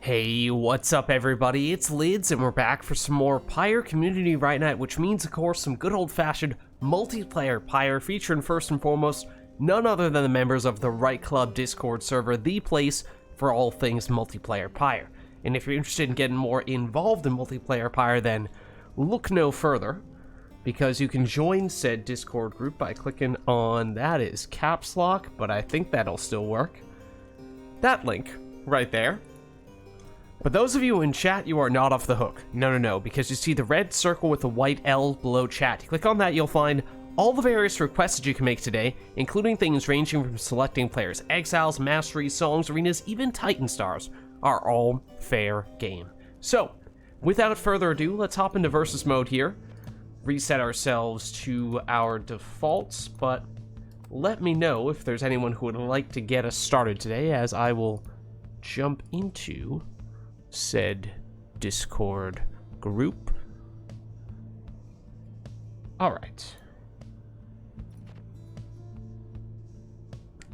Hey, what's up everybody? It's Lids and we're back for some more Pyre Community RITE Night, which means of course some good old-fashioned multiplayer Pyre featuring first and foremost none other than the members of the RITE Club Discord server, the place for all things multiplayer Pyre. And if you're interested in getting more involved in multiplayer Pyre, then look no further, because you can join said Discord group by clicking on, that is caps lock, but I think that'll still work, that link right there. But those of you in chat, you are not off the hook. No, because you see the red circle with the white L below chat. You click on that, you'll find all the various requests that you can make today, including things ranging from selecting players' exiles, masteries, songs, arenas, even Titan stars, are all fair game. So, without further ado, let's hop into versus mode here. Reset ourselves to our defaults, but let me know if there's anyone who would like to get us started today, as I will jump into said Discord group. Alright.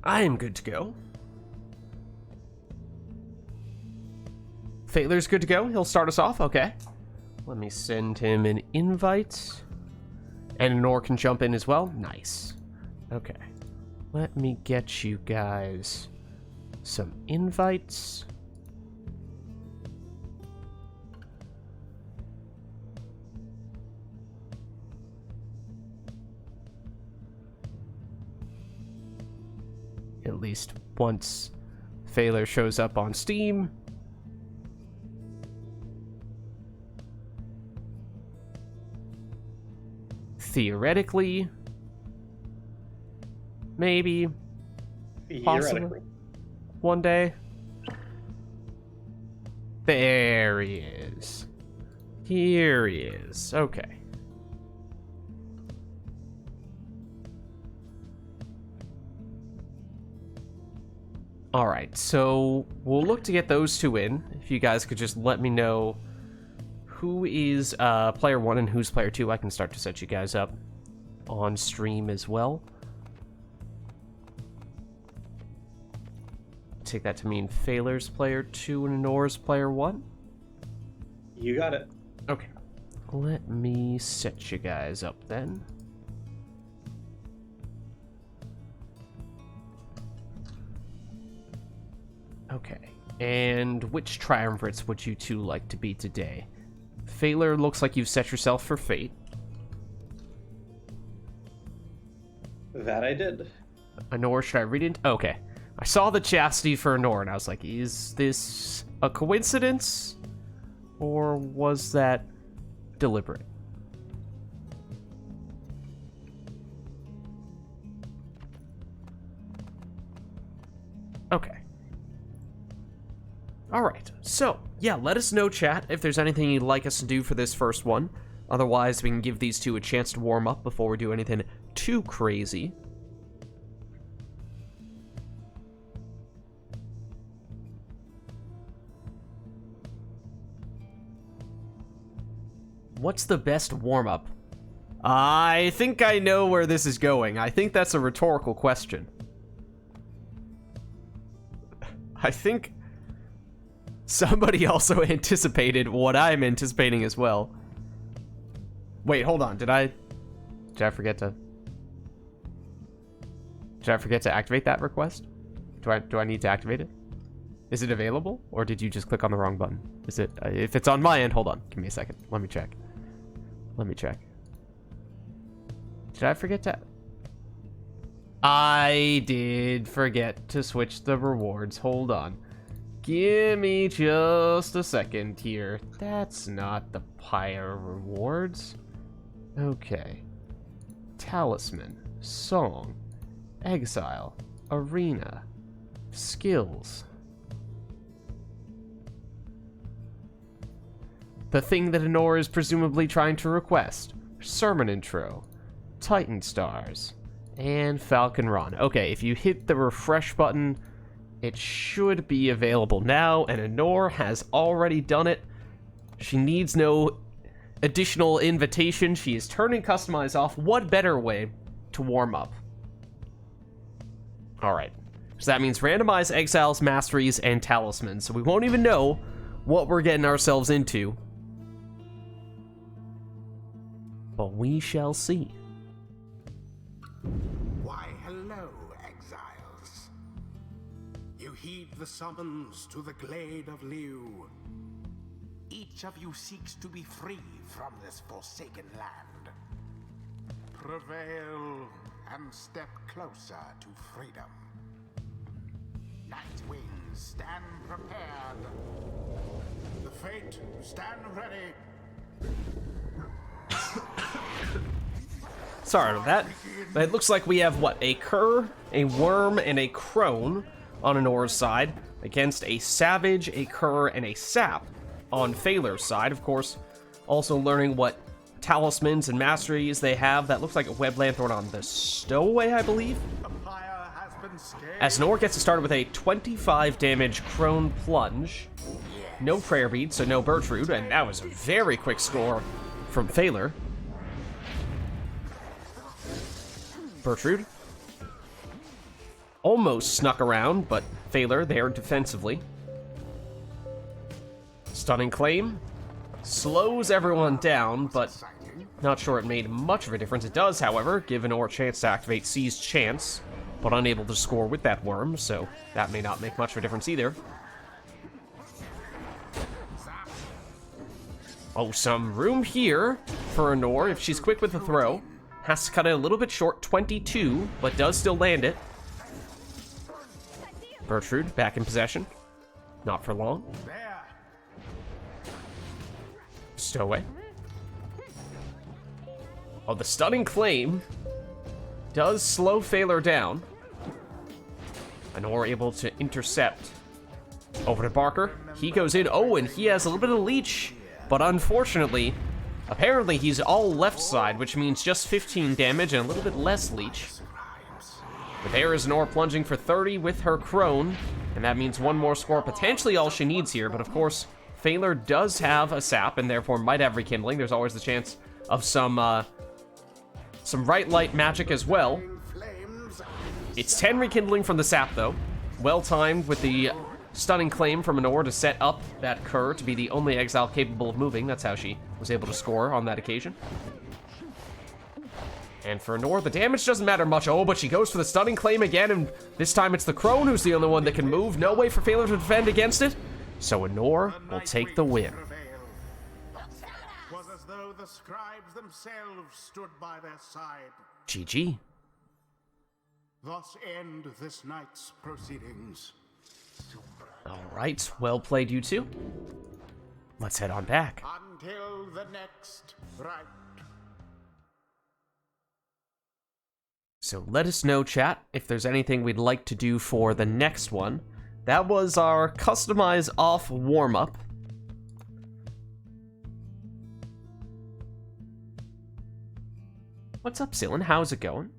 I am good to go. Failer's good to go. He'll start us off. Okay. Let me send him an invite. And Nor can jump in as well. Nice. Okay. Let me get you guys some invites. At least once Failer shows up on Steam. Theoretically. Maybe. Possibly. One day. There he is. Here he is. Okay. Alright, so we'll look to get those two in. If you guys could just let me know who is player 1 and who's player 2, I can start to set you guys up on stream as well. Take that to mean Failer's player 2 and Nor's player 1. You got it. Okay. Let me set you guys up then. Okay, and which triumvirates would you two like to be today? Failer, looks like you've set yourself for Fate. That I did. Anor, should I read it? Okay. I saw the chastity for Anor, and I was like, is this a coincidence? Or was that deliberate? Okay. Alright, so, yeah, let us know, chat, if there's anything you'd like us to do for this first one. Otherwise, we can give these two a chance to warm up before we do anything too crazy. What's the best warm-up? I think I know where this is going. I think that's a rhetorical question. I think somebody also anticipated what I'm anticipating as well. Wait, hold on. Did I forget to activate that request? Do I need to activate it? Is it available, or did you just click on the wrong button? Is it if it's on my end, hold on. Give me a second. Let me check. Did I forget to? I did forget to switch the rewards. Hold on. Give me just a second here. That's not the Pyre rewards. Okay. Talisman, song, exile, arena, skills. The thing that Anor is presumably trying to request. Sermon intro, Titan stars, and Falcon Run. Okay, if you hit the refresh button, it should be available now, and Anor has already done it. She needs no additional invitation. She is turning Customize off. What better way to warm up? Alright, so that means randomize exiles, masteries, and talismans. So we won't even know what we're getting ourselves into. But we shall see. Why, hello, exiles. You heed the summons to the glade of Liu. Each of you seeks to be free from this forsaken land. Prevail and step closer to freedom. Nightwings, stand prepared. The Fate, stand ready. Sorry about that. But it looks like we have, what, a cur, a worm, and a crone on Anor's side against a savage, a cur, and a sap on Phaler's side. Of course, also learning what talismans and masteries they have. That looks like a web lanthorn on the stowaway, I believe. The pyre has been scaled. As Anor gets started with a 25 damage crone plunge. No prayer bead, so no Bertrude, and that was a very quick score from Phaler. Bertrude almost snuck around, but Phaler there defensively. Stunning Claim slows everyone down, but not sure it made much of a difference. It does, however, give Anor a chance to activate Seized Chance, but unable to score with that worm, so that may not make much of a difference either. Oh, some room here for Anor if she's quick with the throw. Has to cut it a little bit short, 22, but does still land it. Bertrude back in possession. Not for long. There. Stowaway. Oh, the Stunning Claim does slow Phaler down. Anor able to intercept. Over to Barker. He goes in. Oh, and he has a little bit of leech. But unfortunately, apparently he's all left side, which means just 15 damage and a little bit less leech. But there is Anor plunging for 30 with her crone, and that means one more score, potentially all she needs here. But of course, Phaler does have a sap and therefore might have rekindling. There's always the chance of some RITE Light magic as well. It's 10 rekindling from the sap though. Well timed with the Stunning Claim from Anor to set up that cur to be the only exile capable of moving. That's how she was able to score on that occasion. And for Anor, the damage doesn't matter much. Oh, but she goes for the Stunning Claim again, and this time it's the crone who's the only one that can move. No way for Phaler to defend against it. So Anor will take the win. Was as though the scribes themselves stood by their side. GG. Thus end this night's proceedings. Alright, well played, you two. Let's head on back. Until the next rite. So let us know, chat, if there's anything we'd like to do for the next one. That was our customize off warm-up. What's up, Cylin? How's it going?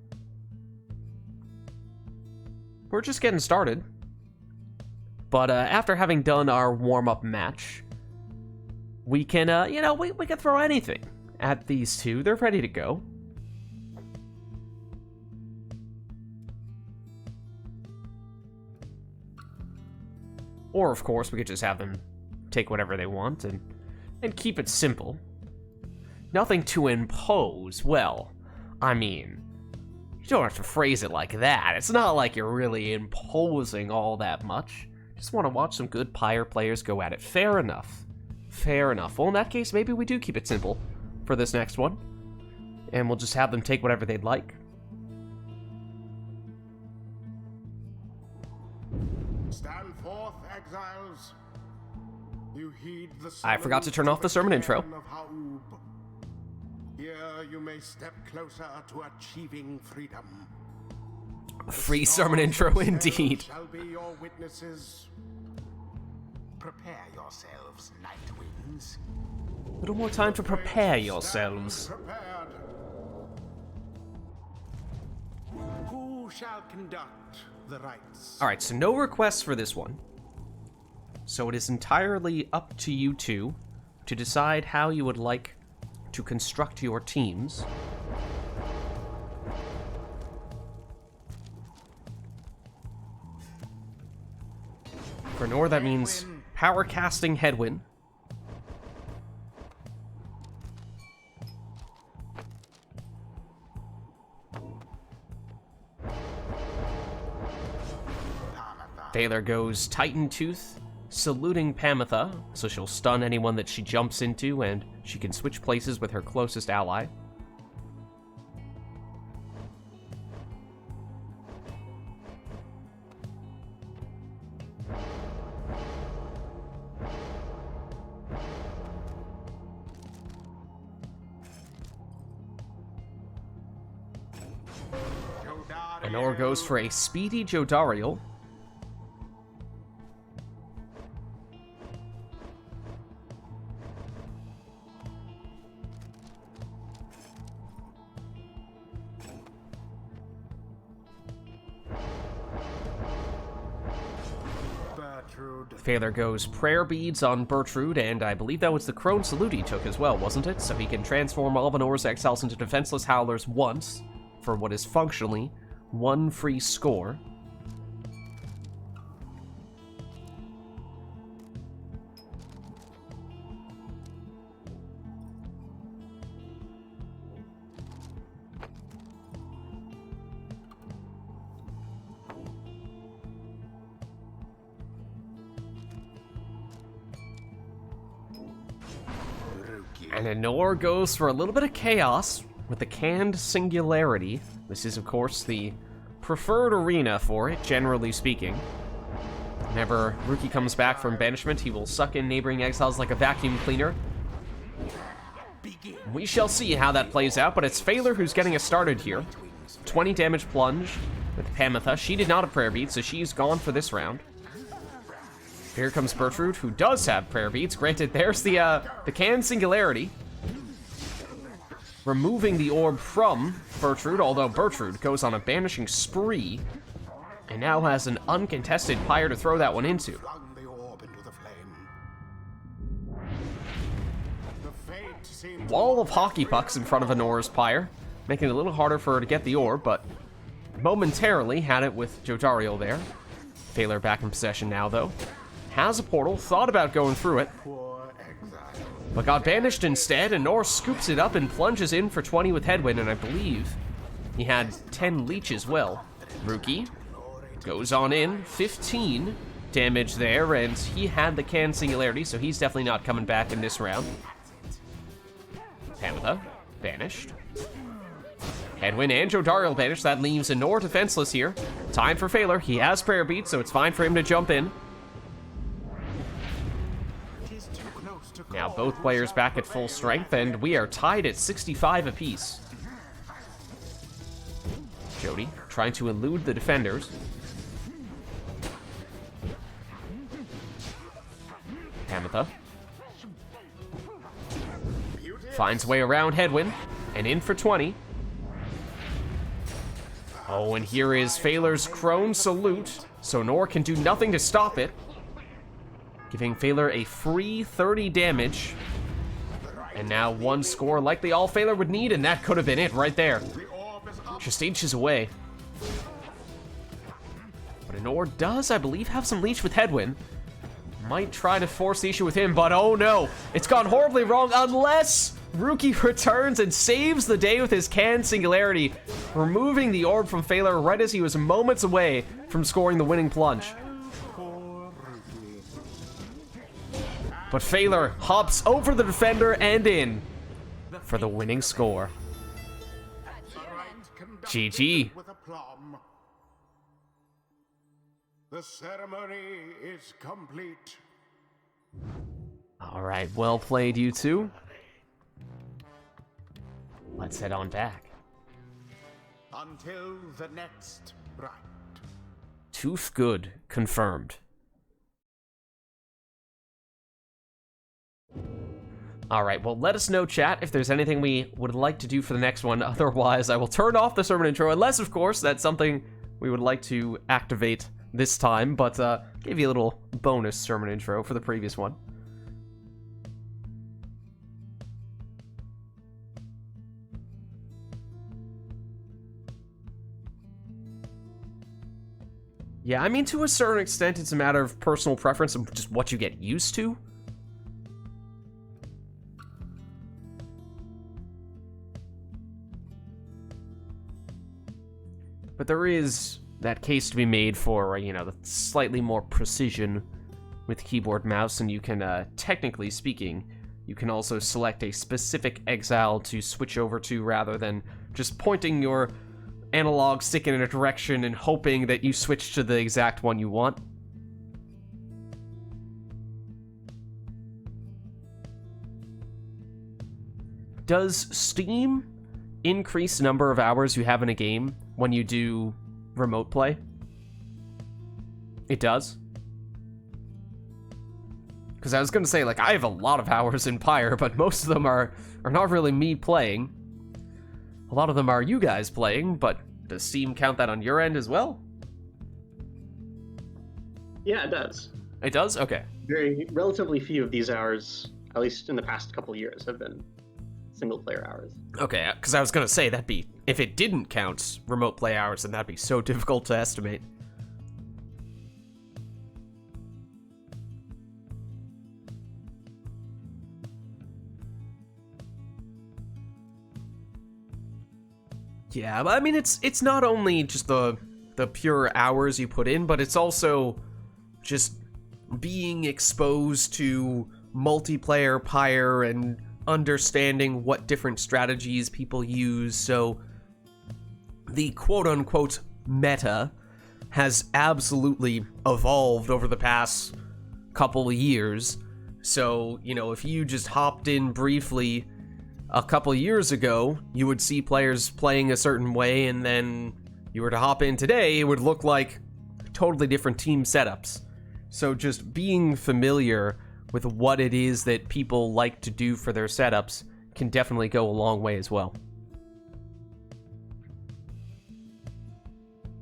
We're just getting started. But after having done our warm-up match, we can, we can throw anything at these two. They're ready to go. Or, of course, we could just have them take whatever they want and keep it simple. Nothing to impose. Well, I mean, you don't have to phrase it like that. It's not like you're really imposing all that much. Just want to watch some good Pyre players go at it. Fair enough. Fair enough. Well, in that case, maybe we do keep it simple for this next one. And we'll just have them take whatever they'd like. Stand forth, exiles. You heed the I forgot to turn off the sermon intro. of Haub. Here you may step closer to achieving freedom. Free sermon intro indeed. Shall be your witnesses. Prepare yourselves, Nightwings. A little more time to prepare yourselves. Prepared. Who shall conduct the rites? Alright, so no requests for this one. So it is entirely up to you two to decide how you would like to construct your teams. For Anor, that means power casting Hedwyn. Thaler goes Titan Tooth, saluting Pamitha, so she'll stun anyone that she jumps into, and she can switch places with her closest ally. Anor goes for a speedy Jodariel. Thaler goes Prayer Beads on Bertrude, and I believe that was the Crone Salute he took as well, wasn't it? So he can transform all of Anor's exiles into defenseless howlers once, for what is functionally one free score. And Anor goes for a little bit of chaos with the Canned Singularity. This is, of course, the preferred arena for it, generally speaking. Whenever Rookie comes back from banishment, he will suck in neighboring exiles like a vacuum cleaner. We shall see how that plays out, but it's Thaler who's getting us started here. 20 damage plunge with Pamitha. She did not have Prayer Beads, so she's gone for this round. Here comes Bertrude, who does have Prayer Beads. Granted, there's the Canned Singularity, removing the orb from Bertrude, although Bertrude goes on a banishing spree and now has an uncontested Pyre to throw that one into. Wall of hockey pucks in front of Anor's Pyre, making it a little harder for her to get the orb, but momentarily had it with Jodariel there. Thaler back in possession now, though. Has a portal, thought about going through it, but got banished instead, and Anor scoops it up and plunges in for 20 with Hedwyn, and I believe he had 10 leech as well. Rookie goes on in, 15 damage there, and he had the Canned Singularity, so he's definitely not coming back in this round. Pamitha, banished. Hedwyn and Jodariel banished, that leaves Anor defenseless here. Time for Thaler, he has Prayer Beats, so it's fine for him to jump in. Now both players back at full strength, and we are tied at 65 apiece. Jody trying to elude the defenders. Pamitha finds way around Hedwyn, and in for 20. Oh, and here is Thaler's Crone Salute, so Anor can do nothing to stop it, giving Thaler a free 30 damage. And now one score, likely all Thaler would need, and that could have been it right there. Just inches away. But Anor does, I believe, have some leech with Hedwyn. Might try to force the issue with him, but oh no, it's gone horribly wrong unless Rookie returns and saves the day with his Canned Singularity, removing the orb from Thaler right as he was moments away from scoring the winning plunge. But Thaler hops over the defender and in for the winning score. GG. The ceremony is complete. All right, well played, you two. Let's head on back. Until the next rite. Tooth good, confirmed. All right, well, let us know, chat, if there's anything we would like to do for the next one. Otherwise, I will turn off the sermon intro, unless, of course, that's something we would like to activate this time, but give you a little bonus sermon intro for the previous one. Yeah, I mean, to a certain extent, it's a matter of personal preference and just what you get used to. But there is that case to be made for, you know, the slightly more precision with keyboard mouse, and you can, technically speaking, you can also select a specific exile to switch over to rather than just pointing your analog stick in a direction and hoping that you switch to the exact one you want. Does Steam increase the number of hours you have in a game when you do remote play? It does? Because I was going to say, like, I have a lot of hours in Pyre, but most of them are not really me playing. A lot of them are you guys playing, but does Steam count that on your end as well? Yeah, it does. It does? Okay. Relatively few of these hours, at least in the past couple years, have been single-player hours. Okay, because I was going to say, if it didn't count remote play hours, then that'd be so difficult to estimate. Yeah, I mean, it's not only just the pure hours you put in, but it's also just being exposed to multiplayer Pyre and understanding what different strategies people use. So the quote-unquote meta has absolutely evolved over the past couple of years. So, you know, if you just hopped in briefly a couple years ago, you would see players playing a certain way, and then you were to hop in today, it would look like totally different team setups. So just being familiar with what it is that people like to do for their setups can definitely go a long way as well.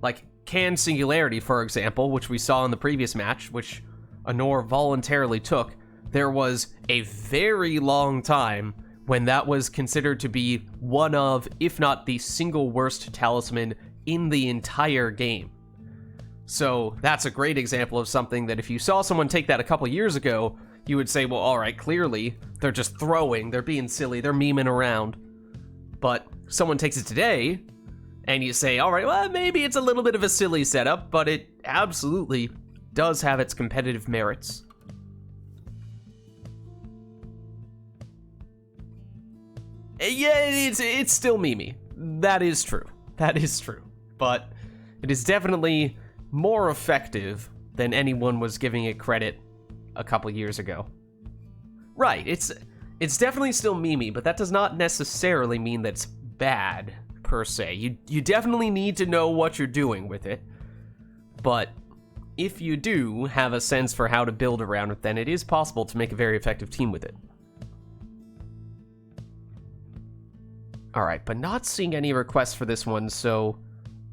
Like Can Singularity, for example, which we saw in the previous match, which Anor voluntarily took, there was a very long time when that was considered to be one of, if not the single worst talisman in the entire game. So that's a great example of something that if you saw someone take that a couple years ago, you would say, well, alright, clearly, they're just throwing, they're being silly, they're memeing around. But someone takes it today, and you say, alright, well, maybe it's a little bit of a silly setup, but it absolutely does have its competitive merits. Yeah, it's still memey. That is true. That is true. But it is definitely more effective than anyone was giving it credit a couple years ago. Right, it's definitely still memey, but that does not necessarily mean that it's bad, per se. You definitely need to know what you're doing with it. But if you do have a sense for how to build around it, then it is possible to make a very effective team with it. Alright, but not seeing any requests for this one, so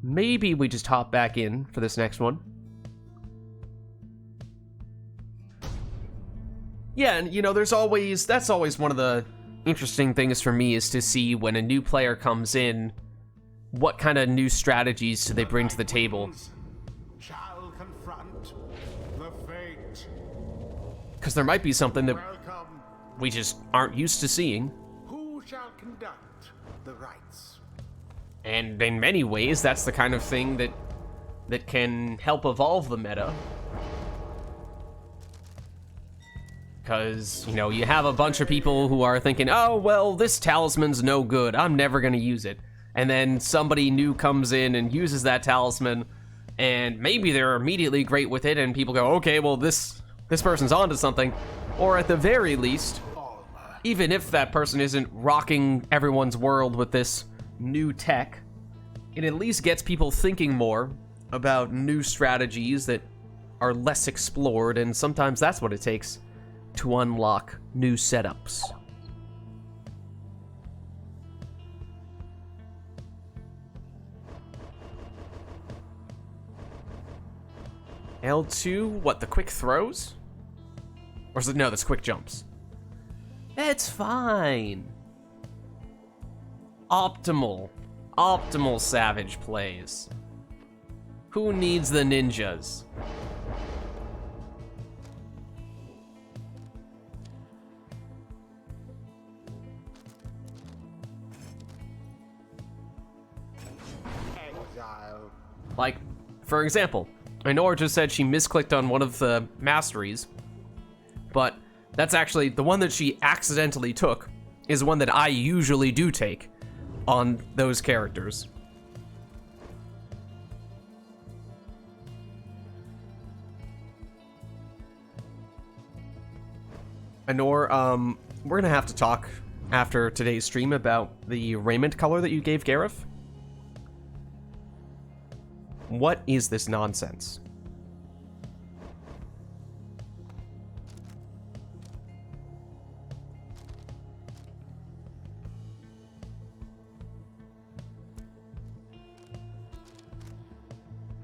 maybe we just hop back in for this next one. Yeah, and you know, that's always one of the interesting things for me, is to see when a new player comes in, what kind of new strategies do they bring to the table. Shall confront the fate. Because there might be something that we just aren't used to seeing. Who shall conduct the rites? And in many ways, that's the kind of thing that can help evolve the meta. Because, you know, you have a bunch of people who are thinking, oh, well, this talisman's no good, I'm never gonna use it. And then somebody new comes in and uses that talisman, and maybe they're immediately great with it, and people go, okay, well, this person's onto something. Or at the very least, even if that person isn't rocking everyone's world with this new tech, it at least gets people thinking more about new strategies that are less explored, and sometimes that's what it takes to unlock new setups. L2, what, the quick throws? Or is it, no, that's quick jumps. It's fine. Optimal savage plays. Who needs the ninjas? Exile. Like, for example, Ainora just said she misclicked on one of the masteries, but that's actually the one that she accidentally took is one that I usually do take on those characters. Ainor, we're gonna have to talk after today's stream about the raiment color that you gave Gareth. What is this nonsense?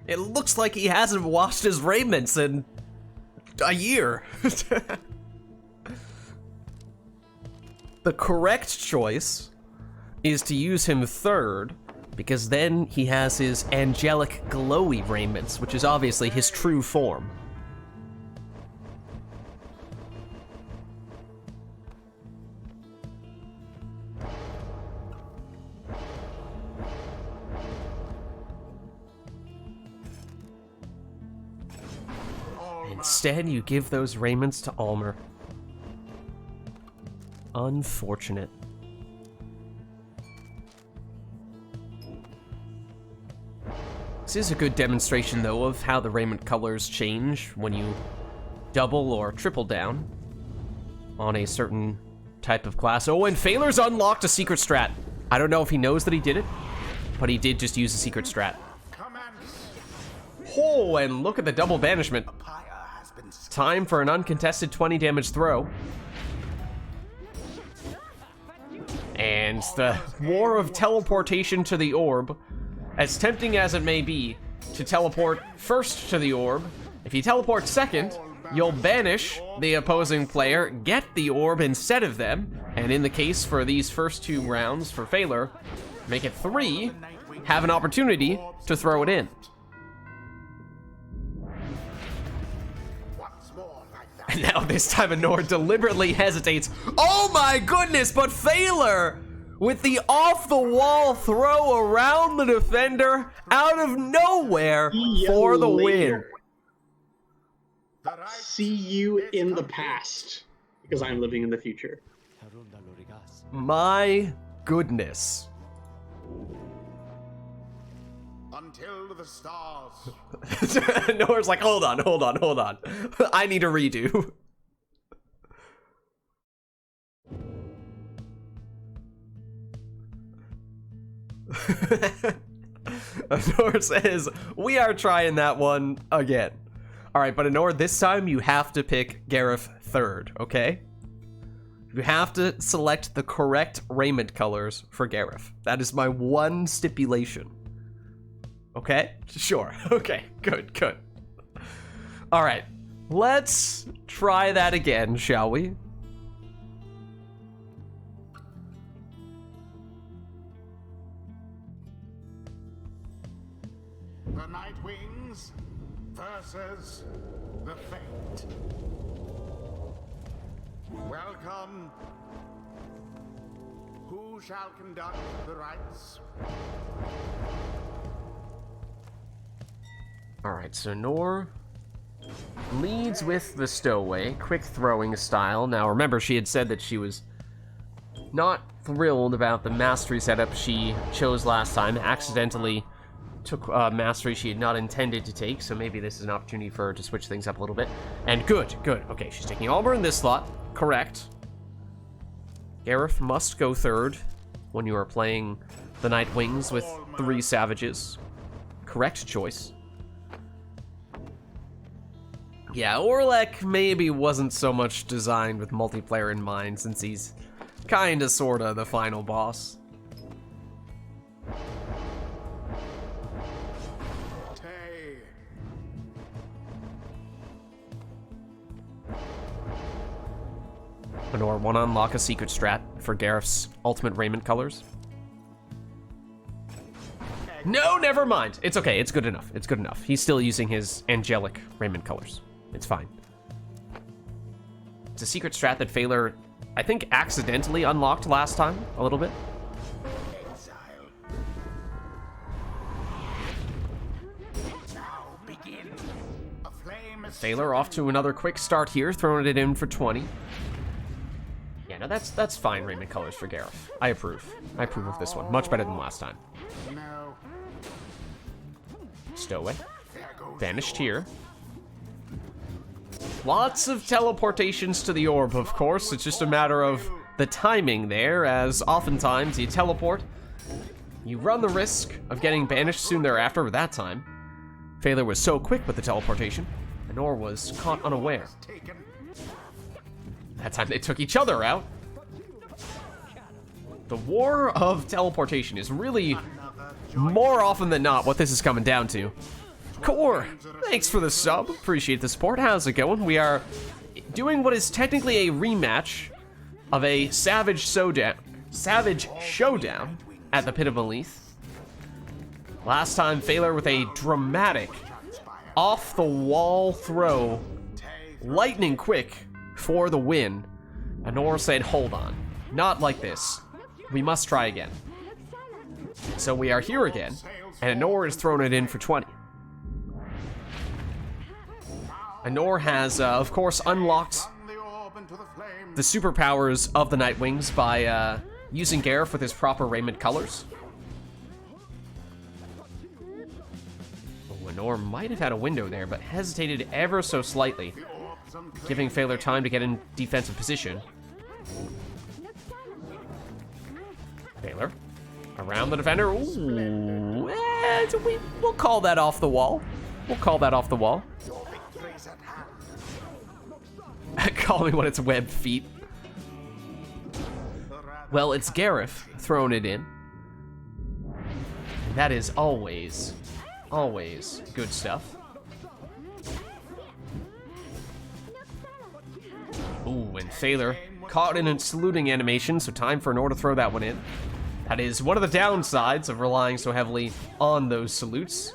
It looks like he hasn't washed his raiments in a year. The correct choice is to use him third, because then he has his angelic glowy raiments, which is obviously his true form. Instead, you give those raiments to Almer. Unfortunate. This is a good demonstration, though, of how the raiment colors change when you double or triple down on a certain type of class. Oh, and Phaler's unlocked a secret strat. I don't know if he knows that he did it, but he did just use a secret strat. Oh, and look at the double banishment. Time for an uncontested 20 damage throw. And the war of teleportation to the orb, as tempting as it may be to teleport first to the orb, if you teleport second, you'll banish the opposing player, get the orb instead of them, and in the case for these first two rounds for Phaler, make it 3, have an opportunity to throw it in. And now this time Ainor deliberately hesitates. Oh my goodness, but Phaler with the off-the-wall throw around the defender out of nowhere for the win. See you in the past, because I'm living in the future. My goodness. Until the stars. Nora's like, hold on. I need a redo. Nora says, we are trying that one again. Alright, but Nora, this time you have to pick Gareth third, okay? You have to select the correct raiment colors for Gareth. That is my one stipulation. Okay? Sure. Okay, good. Alright, let's try that again, shall we? The Night Wings versus the Fate. Welcome. Who shall conduct the rites? Alright, so Nor leads with the stowaway, quick throwing style. Now remember, she had said that she was not thrilled about the mastery setup she chose last time, accidentally took mastery she had not intended to take, so maybe this is an opportunity for her to switch things up a little bit. And good. Okay, she's taking Almer in this slot. Correct. Gareth must go third when you are playing the Night Wings with 3 savages. Correct choice. Yeah, Orlek maybe wasn't so much designed with multiplayer in mind, since he's kinda sorta the final boss. Ainor, wanna unlock a secret strat for Gareth's ultimate raiment colors? No, never mind. It's okay. It's good enough. It's good enough. He's still using his angelic raiment colors. It's fine. It's a secret strat that Phaler, I think, accidentally unlocked last time a little bit. Exile. Now begin. A flame is Phaler off to another quick start here, throwing it in for 20. Yeah, no, that's fine raiment colors for Gareth. I approve. I approve of this one. Much better than last time. no. Stowaway. There goes Vanished here. Lots of teleportations to the orb, of course. It's just a matter of the timing there, as oftentimes you teleport. You run the risk of getting banished soon thereafter, but that time, Phaler was so quick with the teleportation, Anor was caught unaware. taken. That time they took each other out. The war of teleportation is really, more often than not, what this is coming down to. Core, thanks for the sub. Appreciate the support. How's it going? We are doing what is technically a rematch of a Savage Showdown at the Pit of Melith. Last time, Phaler with a dramatic, off-the-wall throw, lightning quick for the win. Anor said, hold on, not like this. We must try again. So we are here again, and Anor has thrown it in for 20. Anor has, of course, unlocked The orb into the flame. the superpowers of the Nightwings by using Gareth with his proper raiment colors. Oh, Anor might have had a window there, but hesitated ever so slightly, giving Phaler time to get in defensive position. Phaler, around the defender. Ooh, we'll call that off the wall. We'll call that off the wall. Your victory's at hand. Call me when it's webbed feet. Well, it's Gareth throwing it in. That is always, always good stuff. Ooh, and Phaler caught in a saluting animation, so time for Anor to throw that one in. That is one of the downsides of relying so heavily on those salutes.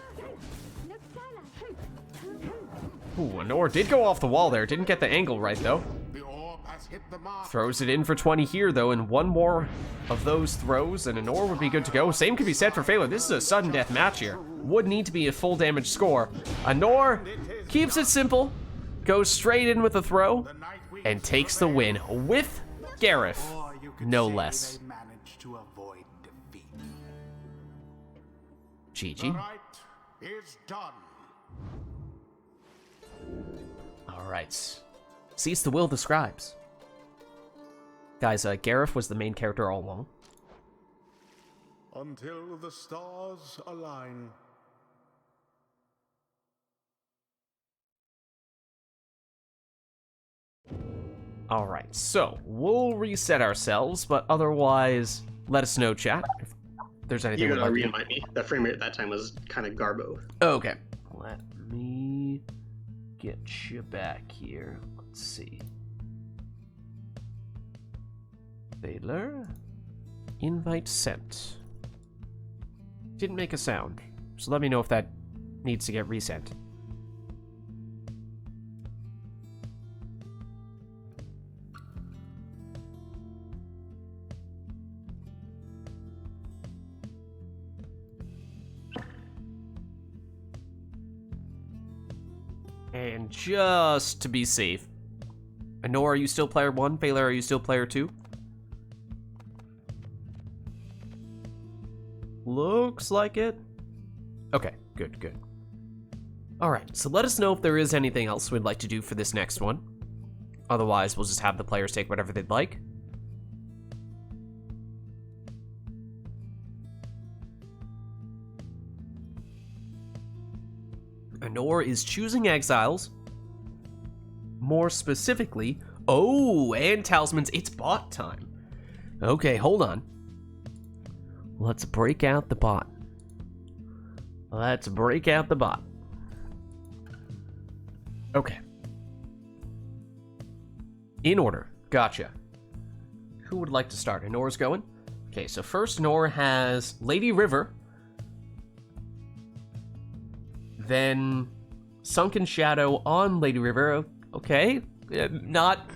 Ooh, Anor did go off the wall there. Didn't get the angle right, though. The orb has hit the mark. Throws it in for 20 here, though, and one more of those throws, and Anor would be good to go. Same could be said for Phaler. This is a sudden death match here. Would need to be a full damage score. Anor keeps it simple, goes straight in with the throw, and takes the win with Gareth, Or you could no say less. they managed to avoid defeat. GG. Right is done. Alright. Cease the will of the scribes. Guys, Gareth was the main character all along. Until the stars align. Alright, so we'll reset ourselves, but otherwise, let us know, chat, if there's anything You we'd gotta like to- remind me. That frame rate at that time was kind of garbo. Okay. Let me get you back here. Let's see. Phaler. Invite sent. Didn't make a sound, so let me know if that needs to get resent. And just to be safe, Anor, are you still player 1? Phaler, are you still player 2? Looks like it. Okay, good, good. Alright, so let us know if there is anything else we'd like to do for this next one. Otherwise, we'll just have the players take whatever they'd like. Anor is choosing exiles. More specifically, oh, and talismans, it's bot time. Okay, hold on. Let's break out the bot. Let's break out the bot. Okay. In order, gotcha. Who would like to start? Anor's going? Okay, so first Nor has Lady River, Then Sunken Shadow on Lady River. Okay, not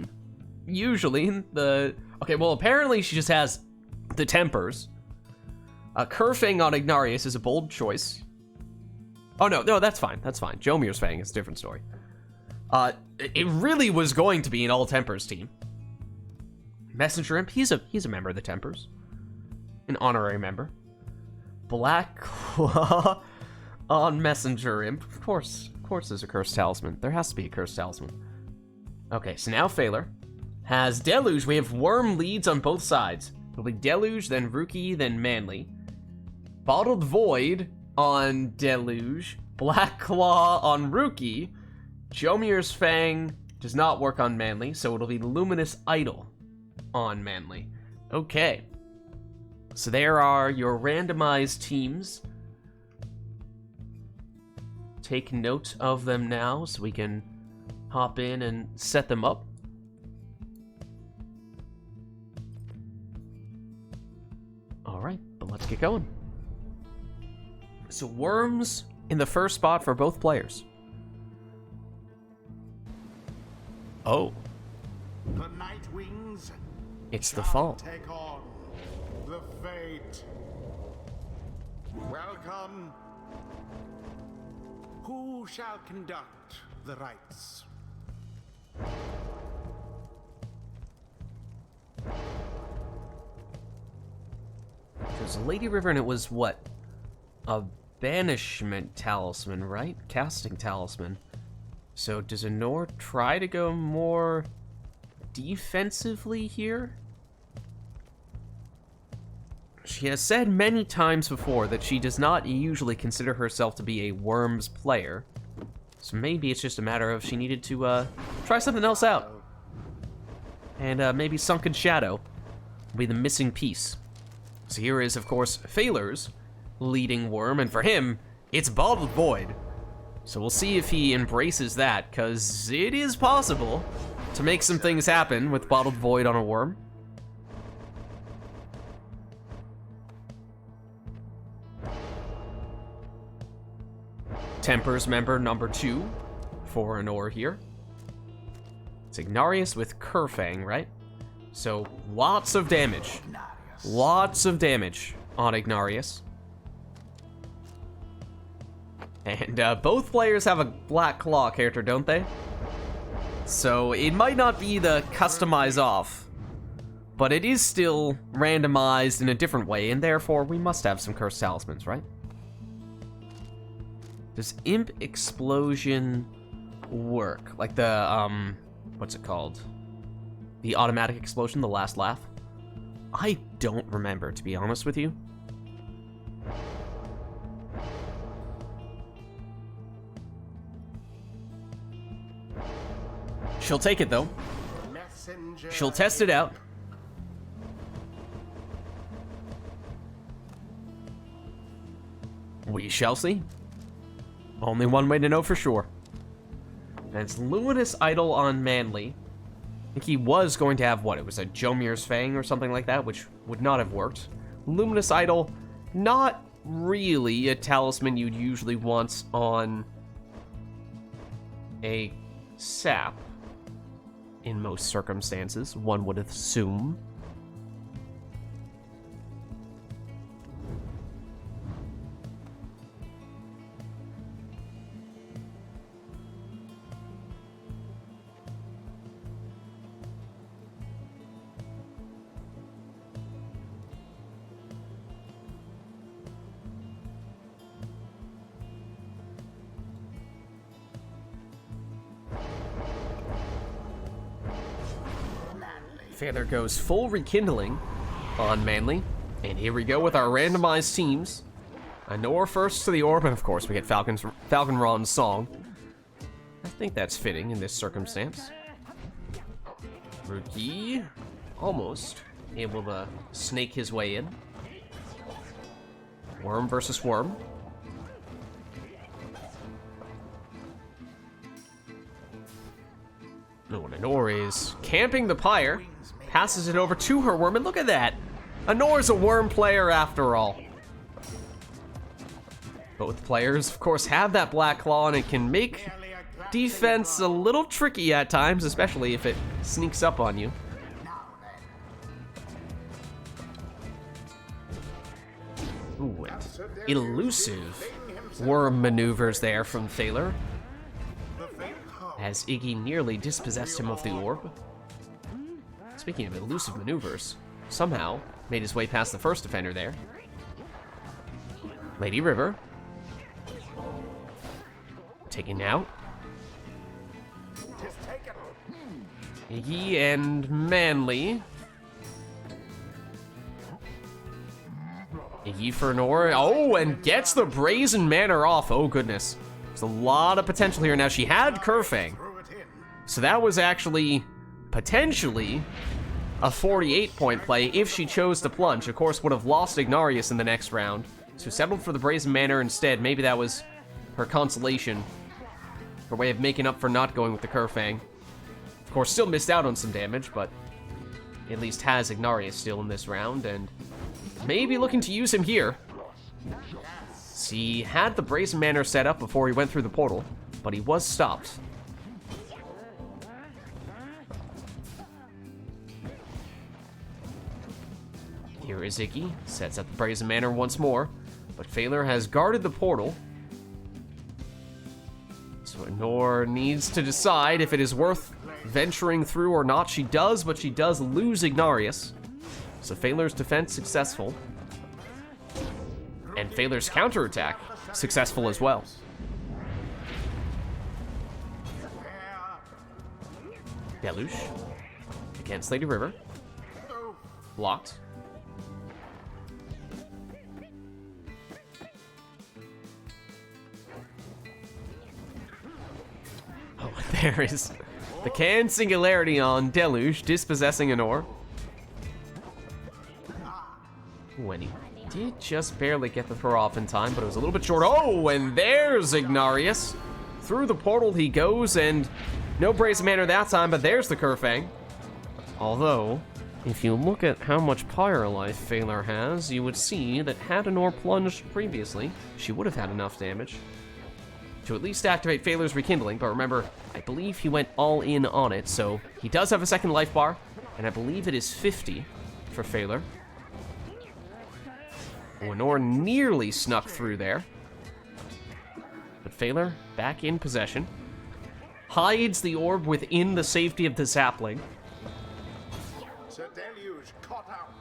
usually the... Okay, well, apparently she just has the tempers. Kerfang on Ignarius is a bold choice. Oh, no, that's fine. That's fine. Jomir's Fang is a different story. It really was going to be an all Tempers team. Messenger Imp, he's a member of the Tempers. An honorary member. Black Claw on Messenger Imp. Of course there's a Cursed Talisman. There has to be a Cursed Talisman. Okay, so now Phaler has Deluge. We have Worm leads on both sides. It'll be Deluge, then Rookie, then Manly. Bottled Void on Deluge. Black Claw on Rookie. Jomir's Fang does not work on Manly, so it'll be Luminous Idol on Manly. Okay. So there are your randomized teams. Take note of them now so we can hop in and set them up. Alright, but let's get going. So Worms in the first spot for both players. Oh. The Night Wings. It's the fall. Take on the fate. Welcome. Who shall conduct the rites? It was Lady River, and it was what? A banishment talisman, right? Casting talisman. So does Anor try to go more defensively here? She has said many times before that she does not usually consider herself to be a Worms player. So maybe it's just a matter of she needed to try something else out. And maybe Sunken Shadow will be the missing piece. So here is, of course, Phaler's leading Worm, and for him, it's Bottled Void. So we'll see if he embraces that, because it is possible to make some things happen with Bottled Void on a Worm. Tempers member number 2 for Anor here. It's Ignarius with Kerfang, right? So lots of damage. Lots of damage on Ignarius. And both players have a Black Claw character, don't they? So it might not be the customize off, but it is still randomized in a different way, and therefore we must have some Cursed Talismans, right? Does Imp Explosion work? Like the, what's it called? The automatic explosion, the last laugh? I don't remember, to be honest with you. She'll take it, though. She'll test it out. We shall see. Only one way to know for sure. And it's Luminous Idol on Manly. I think he was going to have, what, it was a Jomir's Fang or something like that, which would not have worked. Luminous Idol, not really a talisman you'd usually want on a sap. In most circumstances, one would assume. There goes full rekindling on Manly. And here we go with our randomized teams. Anor first to the orb, and of course we get Falconron's song. I think that's fitting in this circumstance. Rookie, almost able to snake his way in. Worm versus Worm. Oh, and Anor is camping the Pyre. Passes it over to her Worm, and look at that! Anor's a Worm player after all. Both players, of course, have that Black Claw, and it can make defense a little tricky at times, especially if it sneaks up on you. Ooh, and elusive worm maneuvers there from Thaler, as Iggy nearly dispossessed him of the orb. Speaking of elusive maneuvers, somehow made his way past the first defender there. Lady River. Taken out. Iggy and Manly. Iggy for Nora. Oh, and gets the Brazen Manor off. Oh, goodness. There's a lot of potential here. Now, she had Kerfang, so that was actually potentially a 48-point play if she chose to plunge. Of course, would have lost Ignarius in the next round, so settled for the Brazen Manor instead. Maybe that was her consolation, her way of making up for not going with the Kerfang. Of course, still missed out on some damage, but at least has Ignarius still in this round, and maybe looking to use him here. He had the Brazen Manor set up before he went through the portal, but he was stopped. Here is Iggy, sets up the Brazen Manor once more, but Phaler has guarded the portal. So Nor needs to decide if it is worth venturing through or not. She does, but she does lose Ignarius. So Phaler's defense successful. And Phaler's counterattack successful as well. Deluge against Lady River. Blocked. Oh, there is the can singularity on Deluge, dispossessing an orb. When he did just barely get the throw off in time, but it was a little bit short. Oh, and there's Ignarius. Through the portal he goes, and no Brazen Manor that time, but there's the Kerfang. Although, if you look at how much Pyre life Phaler has, you would see that had Anor plunged previously, she would have had enough damage to at least activate Phaler's Rekindling. But remember, I believe he went all in on it, so he does have a second life bar, and I believe it is 50 for Phaler. Anor nearly snuck through there. But Phaler back in possession. Hides the orb within the safety of the sapling. Sir Deluge caught out.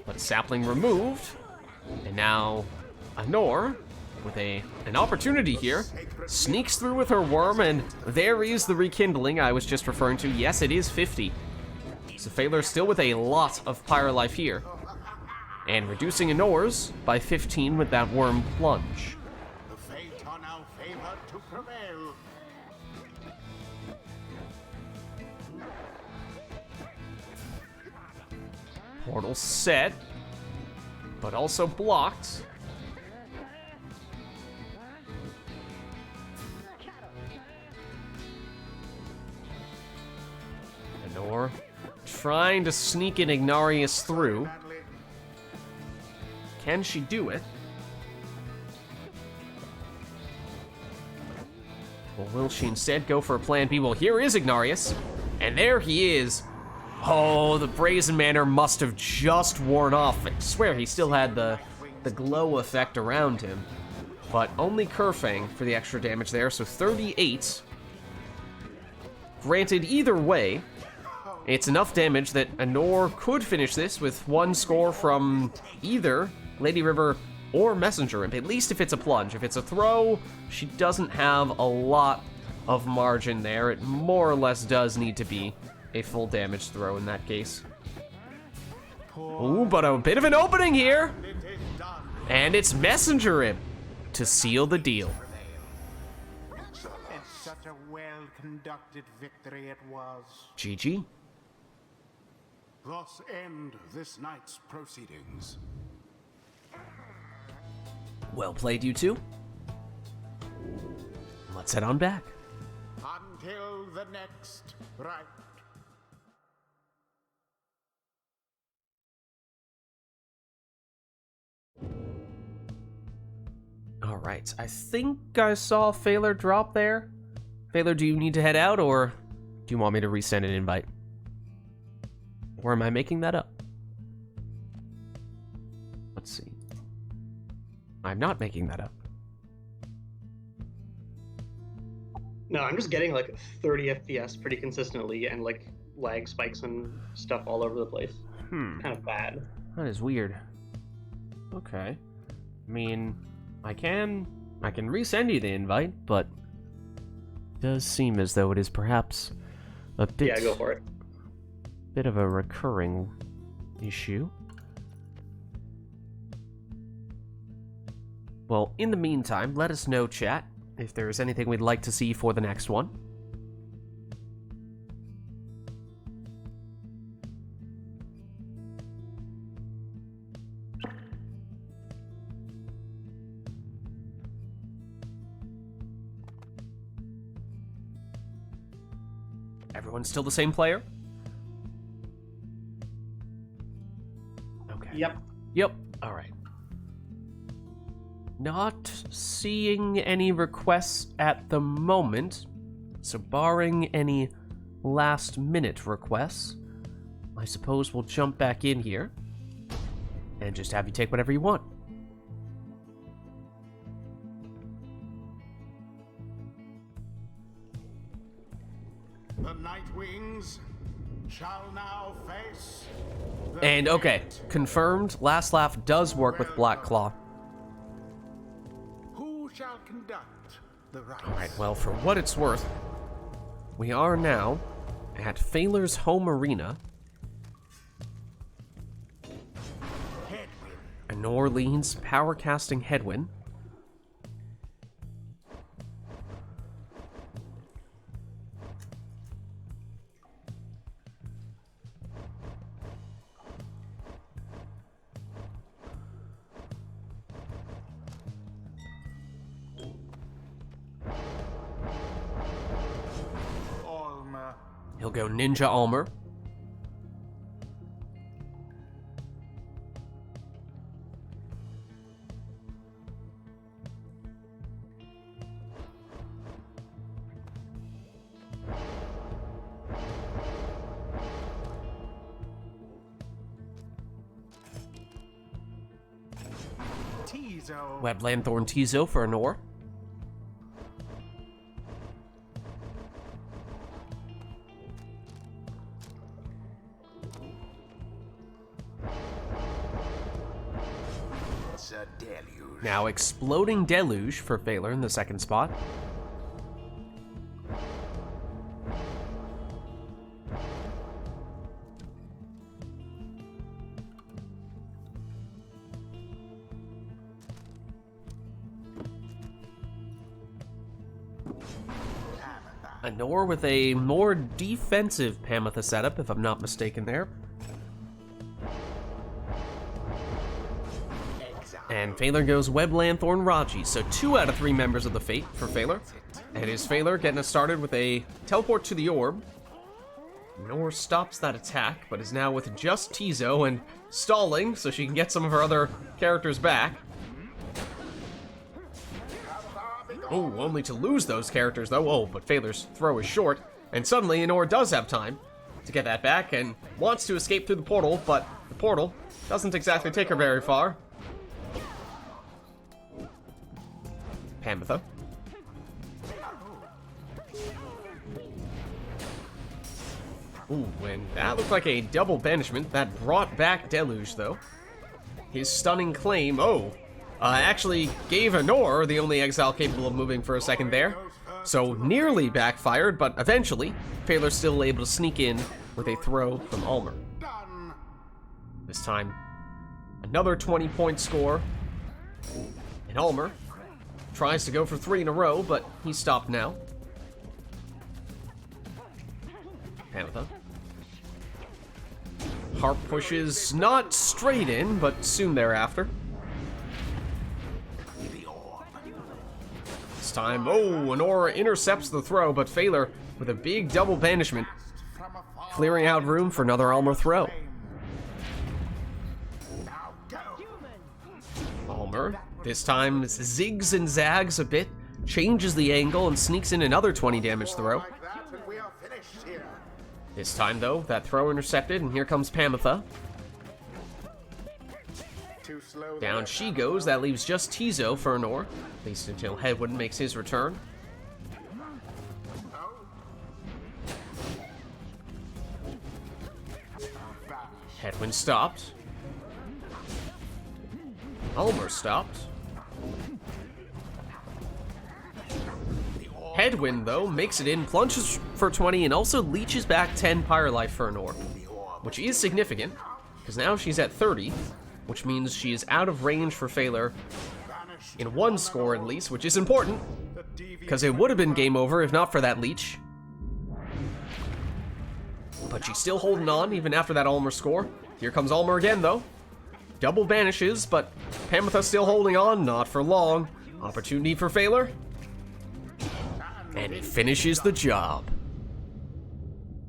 But a sapling removed. And now Anor, with an opportunity here, sneaks through with her worm, and there is the rekindling I was just referring to. Yes, it is 50. So Phaler still with a lot of Pyre life here. And reducing Anor's by 15 with that worm plunge. The fate are now favored to prevail. Portal set, but also blocked. Anor trying to sneak an Ignarius through. Can she do it? Or will she instead go for a plan B? Well, here is Ignarius, and there he is. Oh, the Brazen Manor must have just worn off. I swear he still had the glow effect around him. But only Kerfang for the extra damage there, so 38. Granted, either way, it's enough damage that Anor could finish this with one score from either Lady River or Messenger Imp, at least if it's a plunge. If it's a throw, she doesn't have a lot of margin there. It more or less does need to be a full damage throw in that case. Ooh, but a bit of an opening here. And it's Messenger Imp to seal the deal. And such a well-conducted victory it was. GG. Thus end this night's proceedings. Well played, you two. Let's head on back. Until the next RITE Alright, I think I saw Phaler drop there. Phaler, do you need to head out, or do you want me to resend an invite? Or am I making that up? Let's see. I'm not making that up. No, I'm just getting like 30 FPS pretty consistently and like lag spikes and stuff all over the place. Kind of bad. That is weird. Okay. I mean, I can resend you the invite, but it does seem as though it is perhaps a bit... Yeah, go for it. Bit of a recurring issue. Well, in the meantime, let us know, chat, if there's anything we'd like to see for the next one. Everyone's still the same player? Okay. Yep. All right. Not seeing any requests at the moment, so barring any last-minute requests, I suppose we'll jump back in here and just have you take whatever you want. The Night Wings shall now face the And okay, fate. confirmed, Last Laugh does work with Black Claw. Who shall conduct the rites? Alright, well, for what it's worth, we are now at Phaler's home arena Headwind. a New Orleans power casting headwind. Alma. He'll go Ninja Almer. Tizo. Web Lanthorn Tizo for Anor. It's a deluge. Now Exploding Deluge for Phaler in the second spot. Anor with a more defensive Pamitha setup, if I'm not mistaken there. And Phaler goes Web Lanthorn Raji, so 2 out of 3 members of the Fate for Phaler. And it is Phaler getting us started with a teleport to the orb. Nor stops that attack, but is now with just Tizo and stalling so she can get some of her other characters back. Oh, only to lose those characters though. Oh, but Phaler's throw is short. And suddenly Anor does have time to get that back and wants to escape through the portal, but the portal doesn't exactly take her very far. Pamitha. Ooh, and that looked like a double banishment. That brought back Deluge, though. His stunning claim, actually gave Anor the only exile capable of moving for a second there. So nearly backfired, but eventually, Phaler's still able to sneak in with a throw from Almer. Done. This time, another 20-point score. And Almer tries to go for 3 in a row, but he's stopped now. Pamitha. Harp pushes not straight in, but soon thereafter. This time, Anor intercepts the throw, but Phaler with a big double banishment, clearing out room for another Almer throw. Now go. Almer This time, zigs and zags a bit, changes the angle, and sneaks in another 20 damage throw. Like that, and we are finished here. This time, though, that throw intercepted, and here comes Pamitha. Too slow Down there, she goes. That leaves just Tizo for Anor, at least until Hedwyn makes his return. Oh. Hedwyn stopped. Ulmer stopped. Hedwyn, though, makes it in, plunges for 20, and also leeches back 10 Pyre life for Anor, which is significant, because now she's at 30, which means she is out of range for Phalar in one score at least, which is important, because it would have been game over if not for that leech. But she's still holding on, even after that Ulmer score. Here comes Ulmer again, though. Double banishes, but Pamitha's still holding on, not for long. Opportunity for Phalar. And he finishes the job.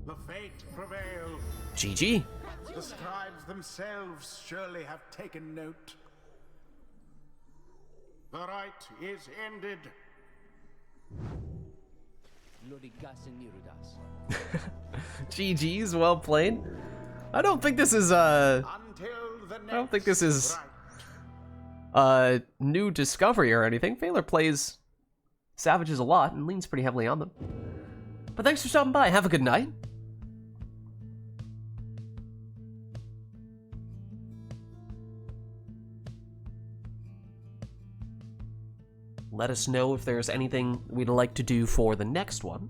The fate prevailed. GG. The scribes themselves surely have taken note. The rite is ended. GG's, well played. I don't think this is Until the next I don't think this is a new discovery or anything. Phalar plays Savages a lot and leans pretty heavily on them. But thanks for stopping by. Have a good night. Let us know if there's anything we'd like to do for the next one.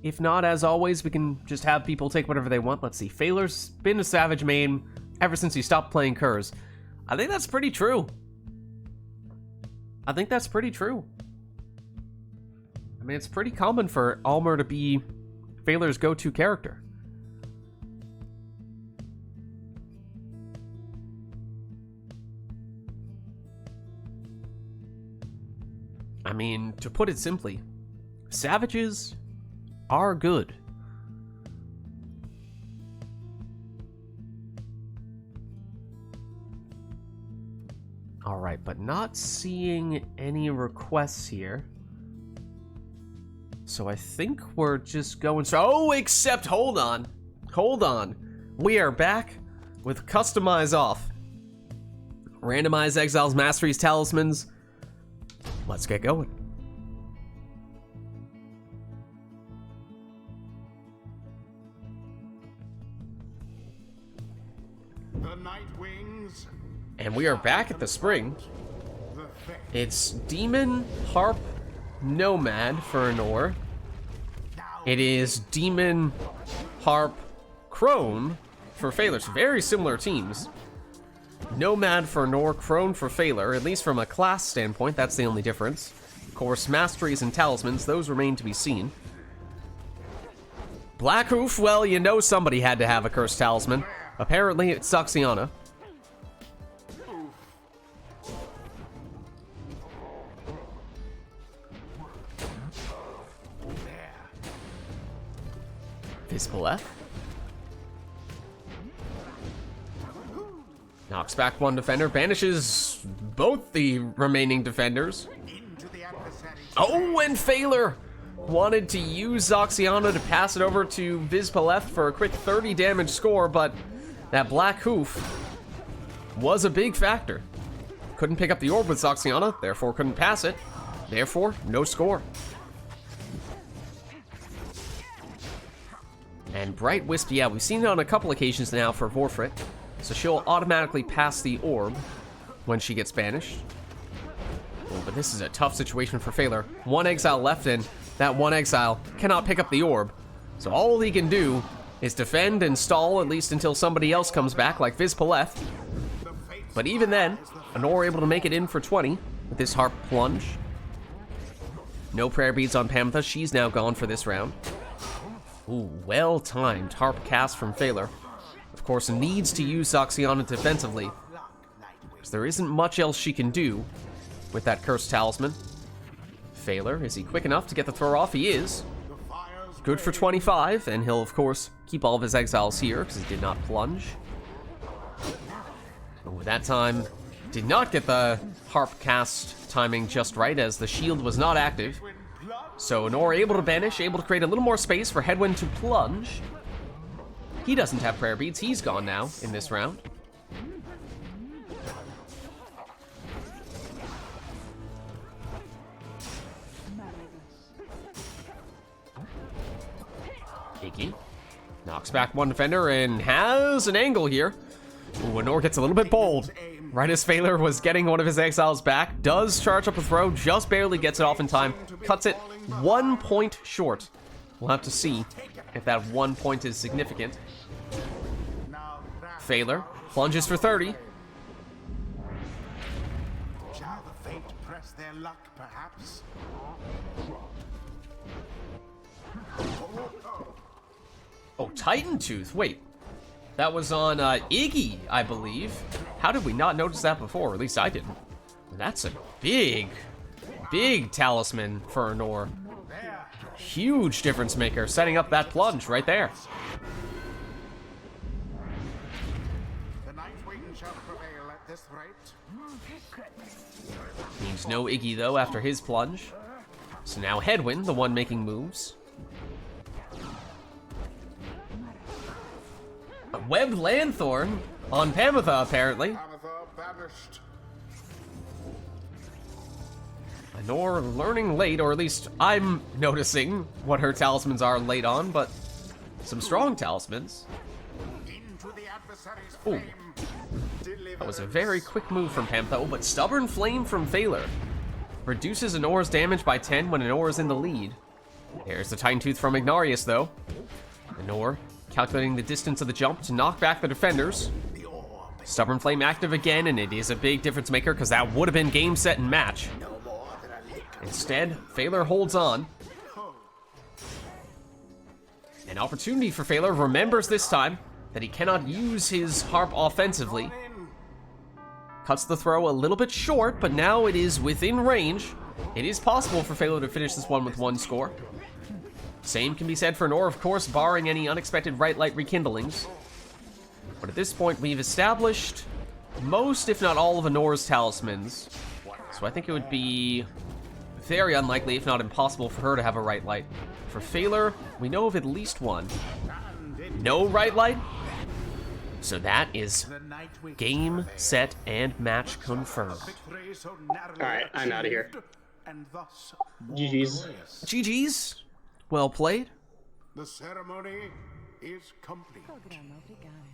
If not, as always, we can just have people take whatever they want. Let's see. Phalar's been a Savage main ever since he stopped playing Kurz. I think that's pretty true. I think that's pretty true. I mean, it's pretty common for Ulmer to be Phalar's go-to character. I mean, to put it simply, Savages are good. Alright, but not seeing any requests here. So I think we're just going... Oh, except, hold on. Hold on. We are back with Customize off. Randomize Exiles, Masteries, Talismans. Let's get going. The night wings. And we are back at the spring. The fate. It's Demon, Harp, Nomad for Anor. It is Demon, Harp, Crone for Phalar. So very similar teams. Nomad for Anor, Crone for Phalar. At least from a class standpoint, that's the only difference. Of course, Masteries and Talismans, those remain to be seen. Black Hoof, well, you know somebody had to have a Cursed Talisman. Apparently, it's Saxiana. Vids knocks back one defender, banishes both the remaining defenders. Into the adversary's Oh, and Phalar wanted to use Zoxiana to pass it over to Vids for a quick 30 damage score, but that Black Hoof was a big factor. Couldn't pick up the orb with Zoxiana, therefore couldn't pass it. Therefore, no score. And Bright Wisp, yeah, we've seen it on a couple occasions now for Vorfrit, so she'll automatically pass the orb when she gets banished. Oh, but this is a tough situation for Phalar. One exile left, and that one exile cannot pick up the orb. So all he can do is defend and stall, at least until somebody else comes back, like Vids. But even then, Anor able to make it in for 20 with this Harp plunge. No prayer beads on Pamitha. She's now gone for this round. Ooh, well-timed Harp cast from Phalar. Of of course, needs to use Oxyana defensively, because there isn't much else she can do with that Cursed Talisman. Phaler, is he quick enough to get the throw off? He is. Good for 25, and he'll, of course, keep all of his exiles here, because he did not plunge. Oh, that time, did not get the harp cast timing just right, as the shield was not active. So Nor able to banish, able to create a little more space for Headwind to plunge. He doesn't have prayer beads, he's gone now in this round. Iggy knocks back one defender and has an angle here. Ooh, Nor gets a little bit bold. Right as Phaler was getting one of his exiles back, does charge up a throw, just barely gets it off in time, cuts it 1 point short. We'll have to see if that 1 point is significant. Phaler plunges for 30. Shall the fate press their luck, perhaps? Oh, Titan Tooth, wait. That was on Iggy, I believe. How did we not notice that before? Or at least I didn't. That's a big, big talisman for Nor. Huge difference maker, setting up that plunge right there. The Nightwing shall prevail at this rate. Needs no Iggy, though, after his plunge. So now Headwind, the one making moves. A webbed Lanthorn on Pamitha, apparently. Pamitha banished. Nor learning late, or at least I'm noticing what her talismans are late on, but some strong talismans. Into the adversary's Ooh. flame. That was a very quick move from Pamitha. Oh, but Stubborn Flame from Phaler reduces Anora's damage by 10 when Anora's in the lead. There's the Titan Tooth from Ignarius, though. Anor calculating the distance of the jump to knock back the defenders. Stubborn Flame active again, and it is a big difference maker because that would have been game, set, and match. Instead, Phaler holds on. An opportunity for Phaler, remembers this time that he cannot use his harp offensively. Cuts the throw a little bit short, but now it is within range. It is possible for Phaler to finish this one with one score. Same can be said for Nor, of course, barring any unexpected right light rekindlings. But at this point, we've established most, if not all, of Anor's talismans. So I think it would be very unlikely, if not impossible, for her to have a right light. For Phaler, we know of at least one. No right light? So that is game, set, and match confirmed. Alright, I'm out of here. GG's. GG's. Well played. The ceremony is complete.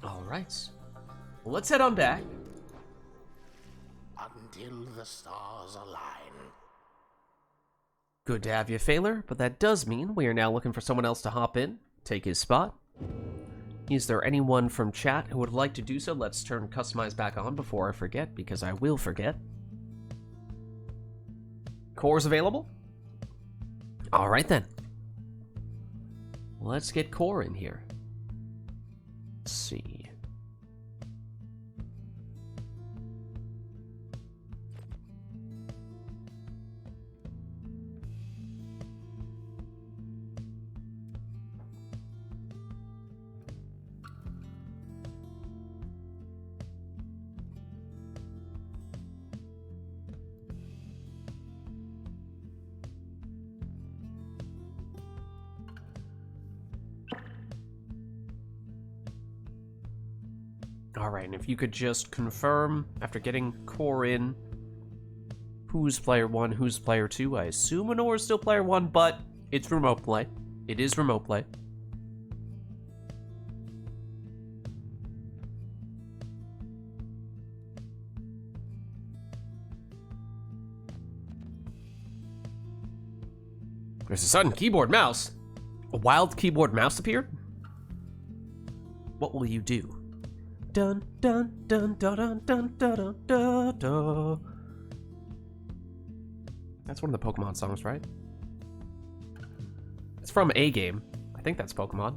All right. Well, let's head on back. Until the stars align. Good to have you, Phaler, but that does mean we are now looking for someone else to hop in, take his spot. Is there anyone from chat who would like to do so? Let's turn Customize back on before I forget, because I will forget. Core's available? All right, then. Let's get Core in here. Let's see. Alright, and if you could just confirm, after getting Core in, who's player 1, who's player 2. I assume Anor is still player 1, but it's remote play. It is remote play. There's a sudden keyboard mouse. A wild keyboard mouse appeared? What will you do? Dun dun dun dun dun dun dun dun dun. That's one of the Pokemon songs, right? It's from a game. I think that's Pokemon.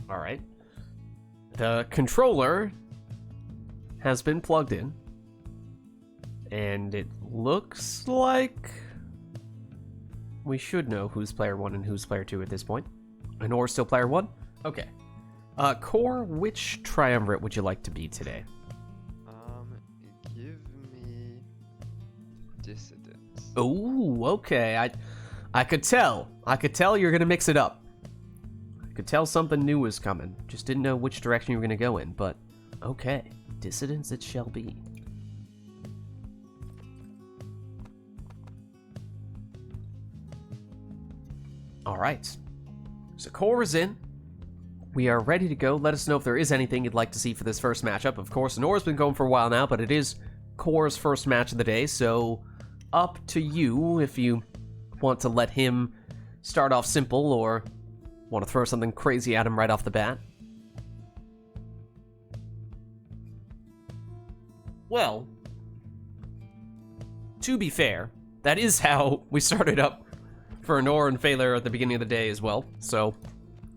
All right. The controller has been plugged in. And it looks like we should know who's player 1 and who's player 2 at this point. And or still player 1? Okay. Core, which triumvirate would you like to be today? Give me Dissidents. Oh, okay. I could tell. I could tell you're gonna mix it up. I could tell something new was coming. Just didn't know which direction you were gonna go in, but okay. Dissidents it shall be. Alright. So Core is in. We are ready to go. Let us know if there is anything you'd like to see for this first matchup. Of course, Nora's been going for a while now, but it is Core's first match of the day, so up to you if you want to let him start off simple or want to throw something crazy at him right off the bat. Well, to be fair, that is how we started up for Nora and Phaler at the beginning of the day as well, so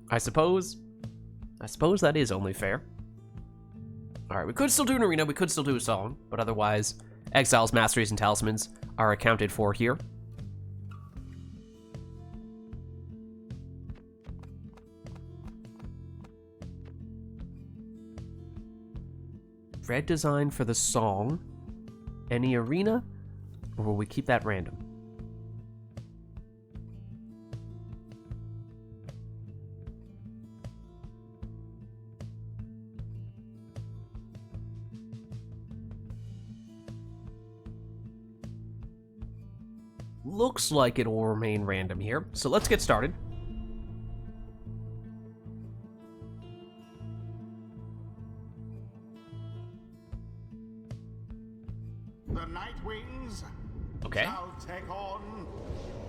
I suppose that is only fair. Alright, we could still do an arena, we could still do a song, but otherwise, Exiles, Masteries, and Talismans are accounted for here. Red design for the song. Any arena? Or will we keep that random? Looks like it will remain random here, so let's get started. The Night Wings Okay. shall take on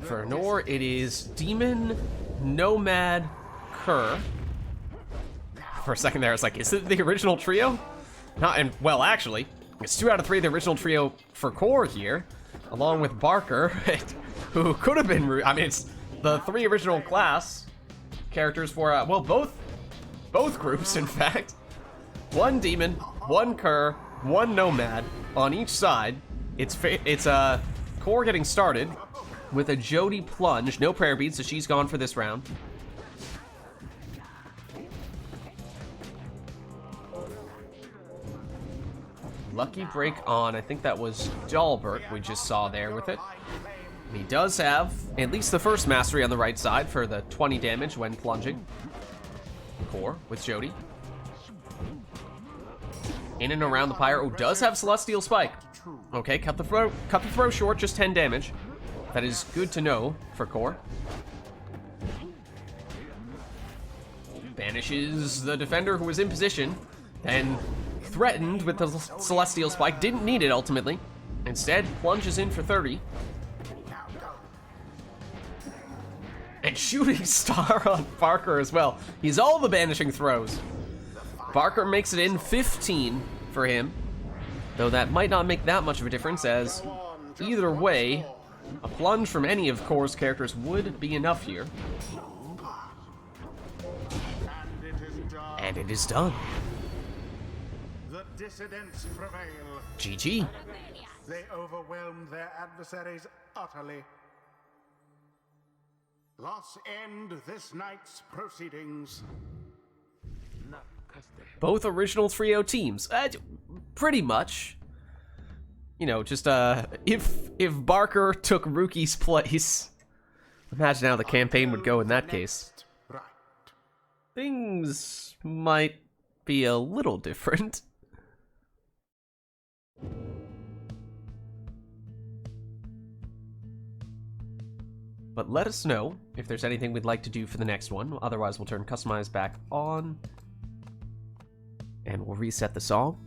the For Nor, it is Demon, Nomad, Kerr. For a second there, it's like, is it the original trio? Not, and well, actually, it's 2 out of 3 of the original trio for Core here, along with Barker, who could have been. I mean, it's the 3 original class characters for well, both groups, in fact. 1 Demon, 1 Kerr, 1 Nomad on each side. It's Core getting started with a Jody plunge, no prayer beads, so she's gone for this round. Lucky break on, I think that was Dalbert we just saw there with it. He does have at least the first mastery on the right side for the 20 damage when plunging. Core with Jody. In and around the Pyre. Oh, does have Celestial Spike. Okay, cut the throw short, just 10 damage. That is good to know for Core. Banishes the defender who was in position, and threatened with the Celestial Spike. Didn't need it ultimately. Instead, plunges in for 30. And Shooting Star on Barker as well. He's all the banishing throws. Barker makes it in 15 for him. Though that might not make that much of a difference, as either way, a plunge from any of Core's characters would be enough here. And it is done. The dissidents prevail. GG. They overwhelmed their adversaries utterly. Thus end this night's proceedings. Both original trio teams. Pretty much. You know, just, if Barker took Rookie's place, imagine how the campaign would go in that case. Right. Things might be a little different. But let us know if there's anything we'd like to do for the next one. Otherwise, we'll turn Customize back on. And we'll reset the song.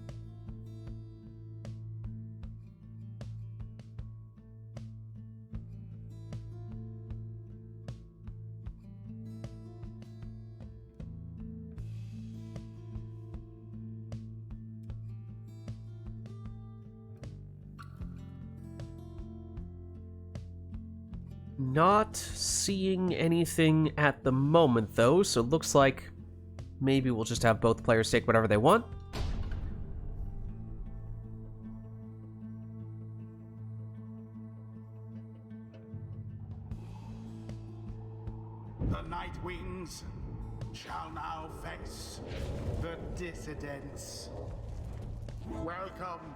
Not seeing anything at the moment, though, so it looks like maybe we'll just have both players take whatever they want. The Night Wings shall now face the dissidents. Welcome.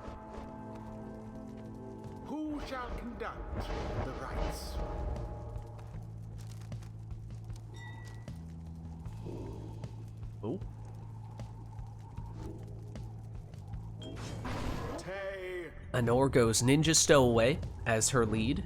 Who shall conduct the rites? Ooh. Tay. Anor goes Ninja Stowaway as her lead.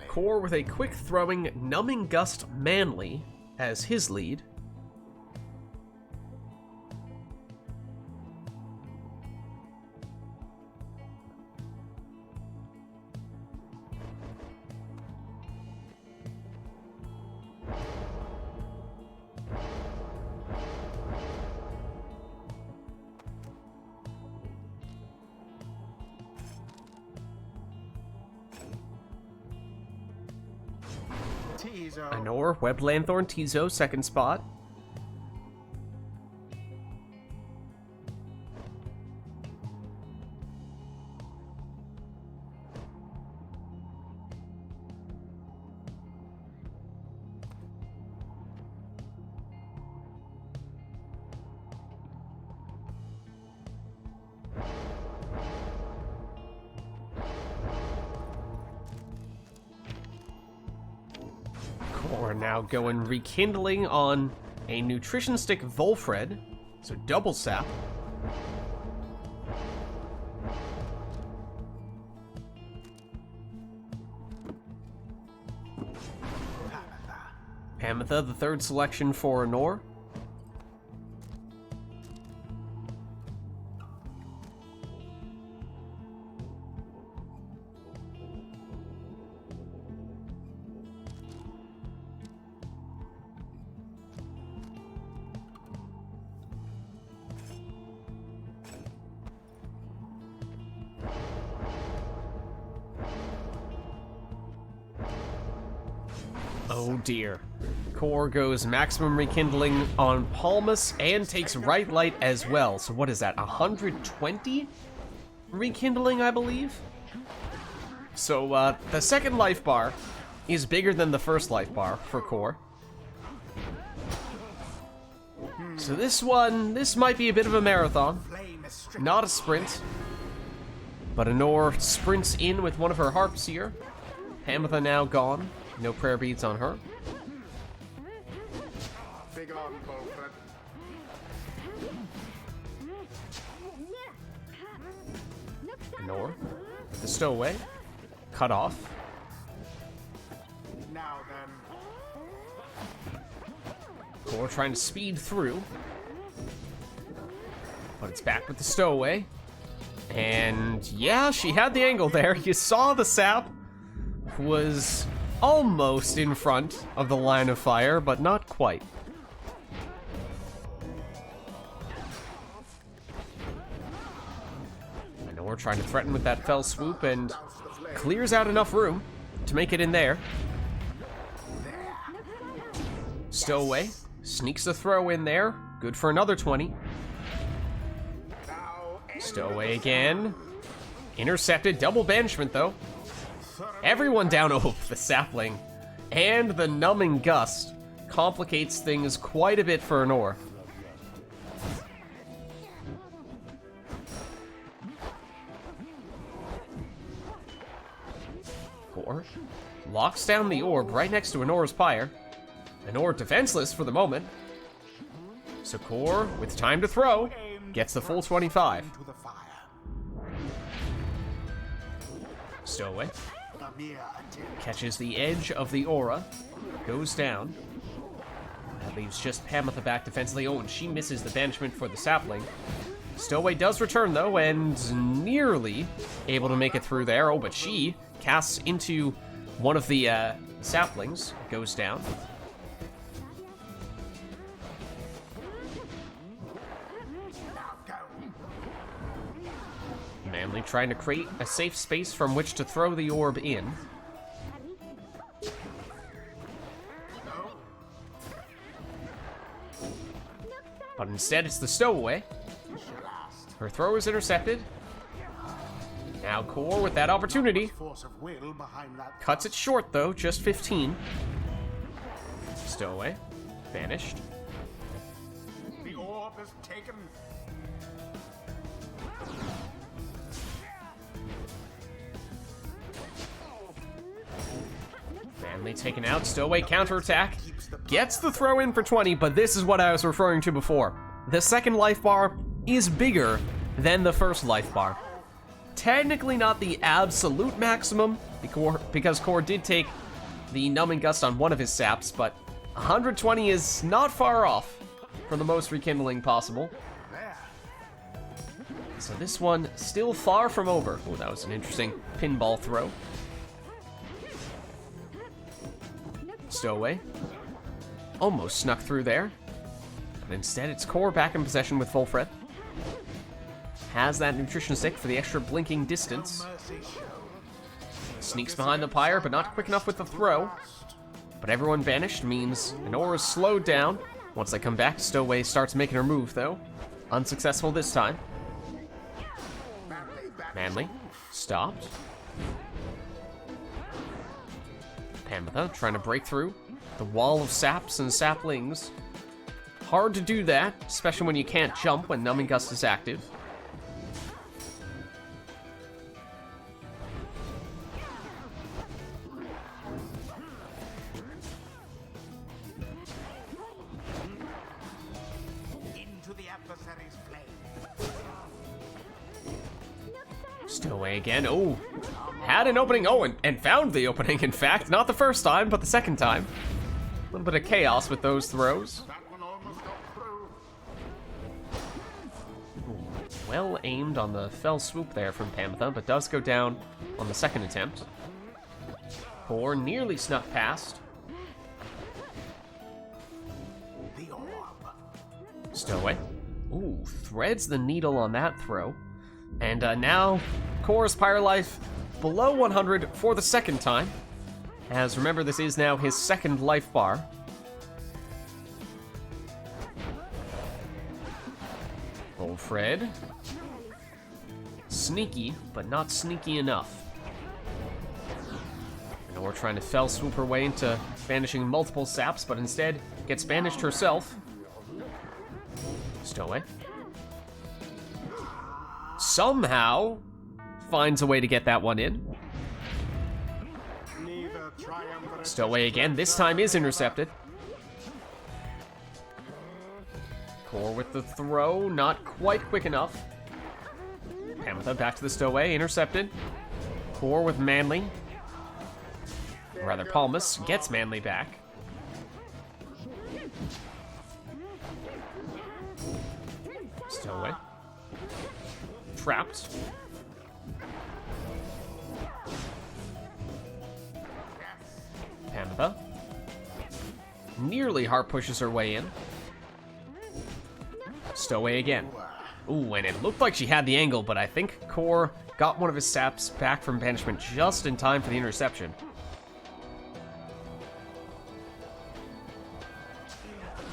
Core with a quick throwing Numbing Gust Manly as his lead. Anor, Web Lanthorn, Tizo, second spot. We're now going Rekindling on a Nutrition Stick Volfred, so double sap. Pamitha, the third selection for Anor. Oh dear. Core goes maximum rekindling on Palmus and takes right light as well. So what is that, 120 rekindling, I believe? So the second life bar is bigger than the first life bar for Core. So this might be a bit of a marathon, not a sprint. But Anor sprints in with one of her harps here. Pamitha now gone. No prayer beads on her. Big on, Volfred. Anor with the stowaway. Cut off. Now then. Core trying to speed through. But it's back with the stowaway. And yeah, she had the angle there. You saw the sap was almost in front of the line of fire, but not quite. I know we're trying to threaten with that fell swoop and clears out enough room to make it in there. Stowaway sneaks a throw in there. Good for another 20. Stowaway again. Intercepted. Double banishment, though. Everyone down. Oh, the sapling. And the numbing gust complicates things quite a bit for Anor. Core locks down the orb right next to Anor's Pyre. Anor defenseless for the moment. So Core, with time to throw, gets the full 25. Stowaway catches the edge of the aura, goes down. That leaves just Pamitha back defensively. Oh, and she misses the banishment for the sapling. Stowaway does return, though, and nearly able to make it through there. Oh, but she casts into one of the saplings, goes down. trying to create a safe space from which to throw the orb in. But instead, it's the stowaway. Her throw is intercepted. Now Core with that opportunity. Cuts it short, though, just 15. Stowaway. Vanished. The orb is taken. Manly taken out. Stowaway counterattack. Gets the throw in for 20, but this is what I was referring to before. The second life bar is bigger than the first life bar. Technically not the absolute maximum, because Core did take the Numbing Gust on one of his saps, but 120 is not far off for the most rekindling possible. So this one still far from over. Oh, that was an interesting pinball throw. Stowaway. Almost snuck through there. But instead, it's Core back in possession with full Fred. Has that nutrition stick for the extra blinking distance. Sneaks behind the Pyre, but not quick enough with the throw. But everyone vanished means an aura is slowed down. Once they come back, Stowaway starts making her move, though. Unsuccessful this time. Manly. Stopped. Pamitha trying to break through the wall of saps and saplings. Hard to do that, especially when you can't jump when Numbing Gust is active. Into the adversary's flame. Stowaway again. Oh, had an opening. Oh, and found the opening, in fact. Not the first time, but the second time. A little bit of chaos with those throws. That one almost got through. Well aimed on the fell swoop there from Pamitha, but does go down on the second attempt. Core nearly snuck past. The orb. Stowaway. Ooh, threads the needle on that throw. And now, Core's Pyre life below 100 for the second time. As remember, this is now his second life bar. Old Fred. Sneaky, but not sneaky enough. And we're trying to fell swoop her way into banishing multiple saps, but instead gets banished herself. Stowaway. Somehow finds a way to get that one in. Stowaway again, this time is intercepted. Core with the throw, not quite quick enough. Pamitha back to the Stowaway, intercepted. Core with Manly. Or rather, Palmas gets Manly back. Stowaway. Trapped. Pamitha. Nearly heart pushes her way in. Stowaway again. Ooh, and it looked like she had the angle, but I think Core got one of his saps back from banishment just in time for the interception.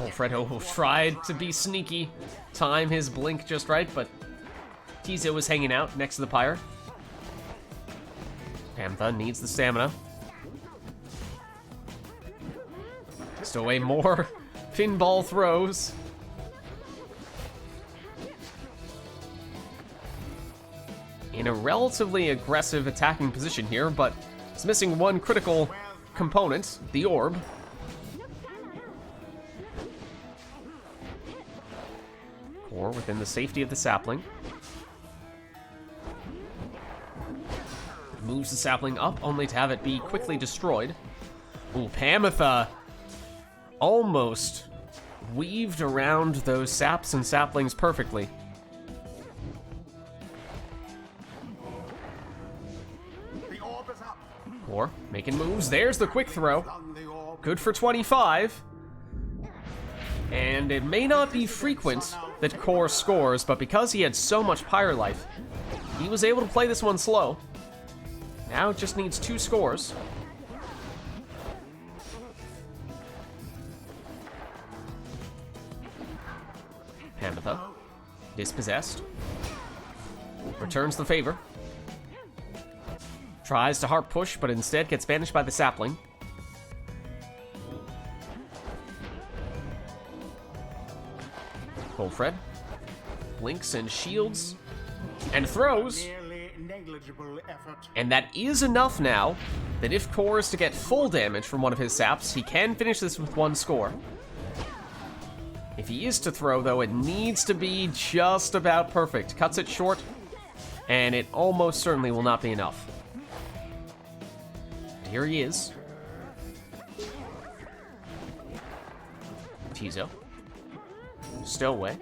Alfredo tried to be sneaky, time his blink just right, but Tizo was hanging out next to the Pyre. Pamitha needs the stamina. Stowaway more pinball throws. In a relatively aggressive attacking position here, but it's missing one critical component, the orb. Core within the safety of the sapling. Moves the sapling up, only to have it be quickly destroyed. Ooh, Pamitha almost weaved around those saps and saplings perfectly. Core making moves. There's the quick throw. Good for 25. And it may not be frequent that Core scores, but because he had so much Pyre life, he was able to play this one slow. Now it just needs 2 scores. Pamitha, dispossessed. Returns the favor. Tries to harp push, but instead gets banished by the sapling. Golfred blinks and shields and throws. And that is enough now that if Core is to get full damage from one of his saps, he can finish this with 1 score. If he is to throw, though, it needs to be just about perfect. Cuts it short, and it almost certainly will not be enough. And here he is. Tizo. Stowaway.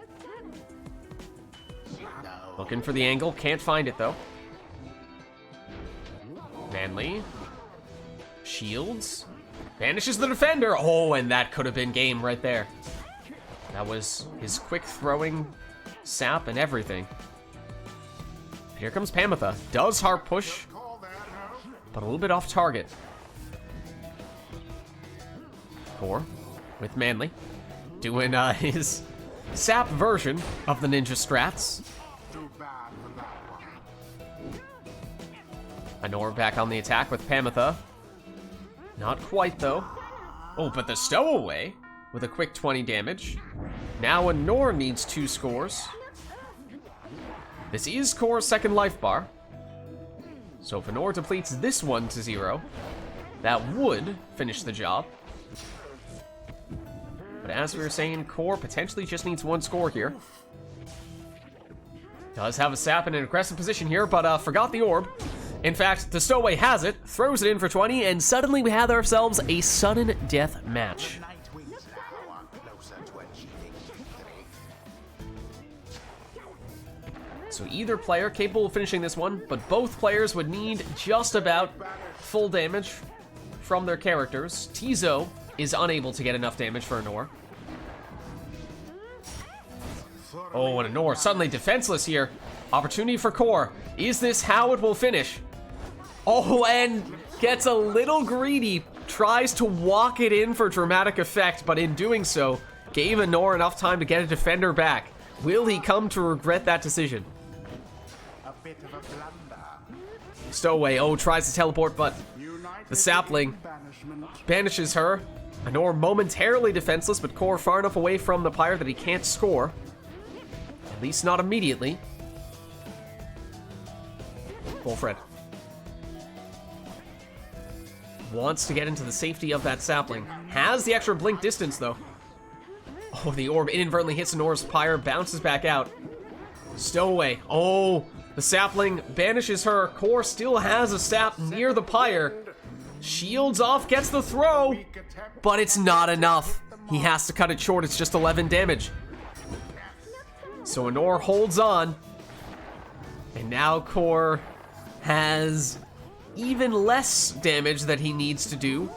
Looking for the angle, can't find it though. Manly. Shields. Banishes the defender. Oh, and that could have been game right there. That was his quick throwing sap and everything. Here comes Pamitha. Does harp push, but a little bit off target. Core with Manly. Doing his sap version of the ninja strats. Anor back on the attack with Pamitha. Not quite though. Oh, but the stowaway with a quick 20 damage. Now Anor needs 2 scores. This is Core's second life bar. So if Anor depletes this one to 0, that would finish the job. But as we were saying, Core potentially just needs 1 score here. Does have a sap in an aggressive position here, but forgot the orb. In fact, the stowaway has it, throws it in for 20, and suddenly we have ourselves a sudden death match. So either player capable of finishing this one, but both players would need just about full damage from their characters. Tizo is unable to get enough damage for Anor. Oh, and Anor suddenly defenseless here. Opportunity for Core. Is this how it will finish? Oh, and gets a little greedy. Tries to walk it in for dramatic effect, but in doing so, gave Anor enough time to get a defender back. Will he come to regret that decision? Stowaway, oh, tries to teleport, but the sapling banishes her. Anor momentarily defenseless, but Core far enough away from the Pyre that he can't score. At least not immediately. Wolfred wants to get into the safety of that sapling. Has the extra blink distance, though. Oh, the orb inadvertently hits Anor's Pyre, bounces back out. Stowaway, oh, the sapling banishes her. Core still has a sap near the Pyre. Shields off, gets the throw, but it's not enough. He has to cut it short, it's just 11 damage. So Anor holds on, and now Core has even less damage that he needs to do.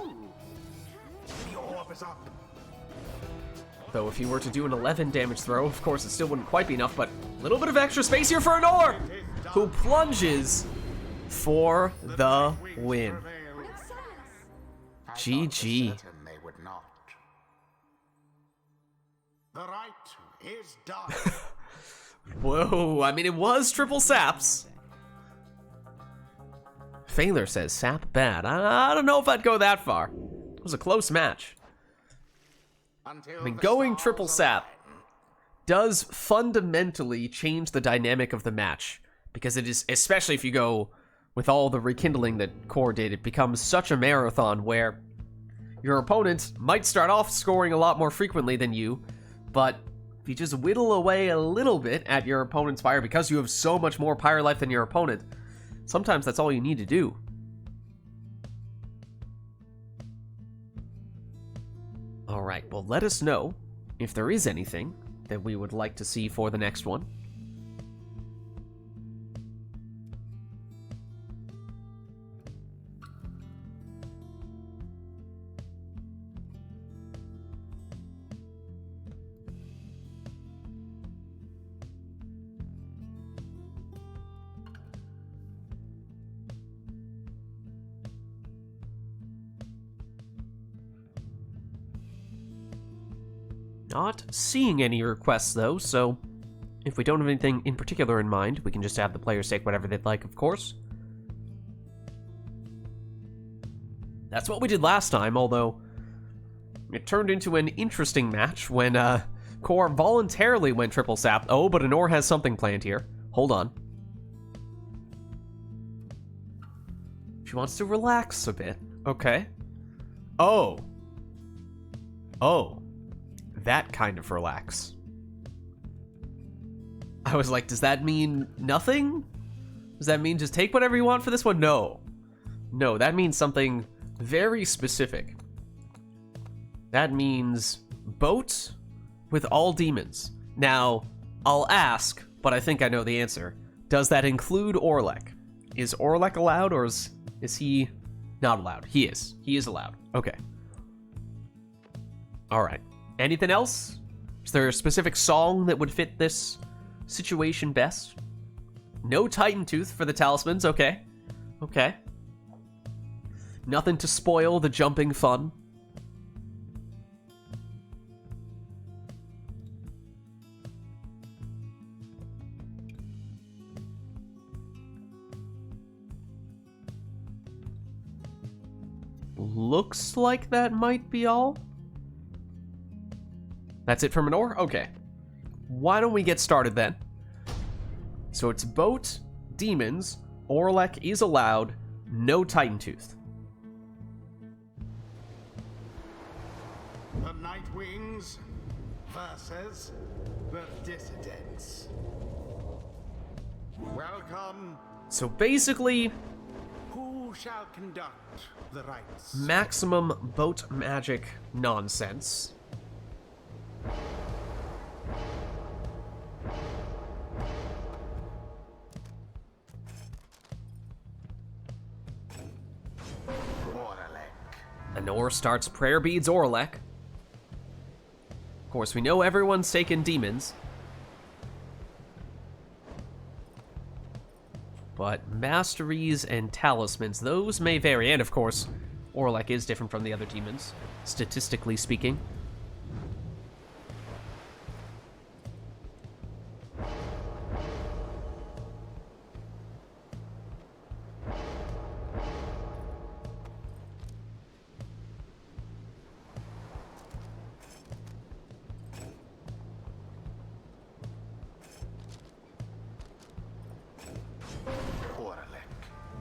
Though if he were to do an 11 damage throw, of course it still wouldn't quite be enough, but a little bit of extra space here for Anor, who plunges for the win. GG. The right is done. Whoa, I mean, it was triple saps. Failer says sap bad. I don't know if I'd go that far. It was a close match. I mean, going triple sap does fundamentally change the dynamic of the match, because it is, especially if you go with all the rekindling that Core did, it becomes such a marathon where your opponent might start off scoring a lot more frequently than you, but if you just whittle away a little bit at your opponent's Pyre, because you have so much more Pyre life than your opponent, sometimes that's all you need to do. Alright, well, let us know if there is anything that we would like to see for the next one. Not seeing any requests, though, so if we don't have anything in particular in mind, we can just have the players take whatever they'd like, of course. That's what we did last time, although it turned into an interesting match when Core voluntarily went triple sap. Oh, but Anor has something planned here. Hold on. She wants to relax a bit. Okay. Oh. Oh. That kind of relax. I was like, does that mean nothing? Does that mean just take whatever you want for this one? No. No, that means something very specific. That means boat with all demons. Now, I'll ask, but I think I know the answer. Does that include Orlek? Is Orlek allowed, or is he not allowed? He is. He is allowed. Okay. Alright. Anything else? Is there a specific song that would fit this situation best? No Titan Tooth for the talismans. Okay. Okay. Nothing to spoil the jumping fun. Looks like that might be all. That's it from Anor? Okay. Why don't we get started then? So it's boat, demons, Orlek is allowed, no Titan Tooth. The Nightwings versus the Dissidents. Welcome. So basically, Who shall conduct the rites? maximum boat magic nonsense. Anor starts prayer beads Orlek. Of course, we know everyone's taken demons. But masteries and talismans, those may vary. And of course, Orlek is different from the other demons, statistically speaking.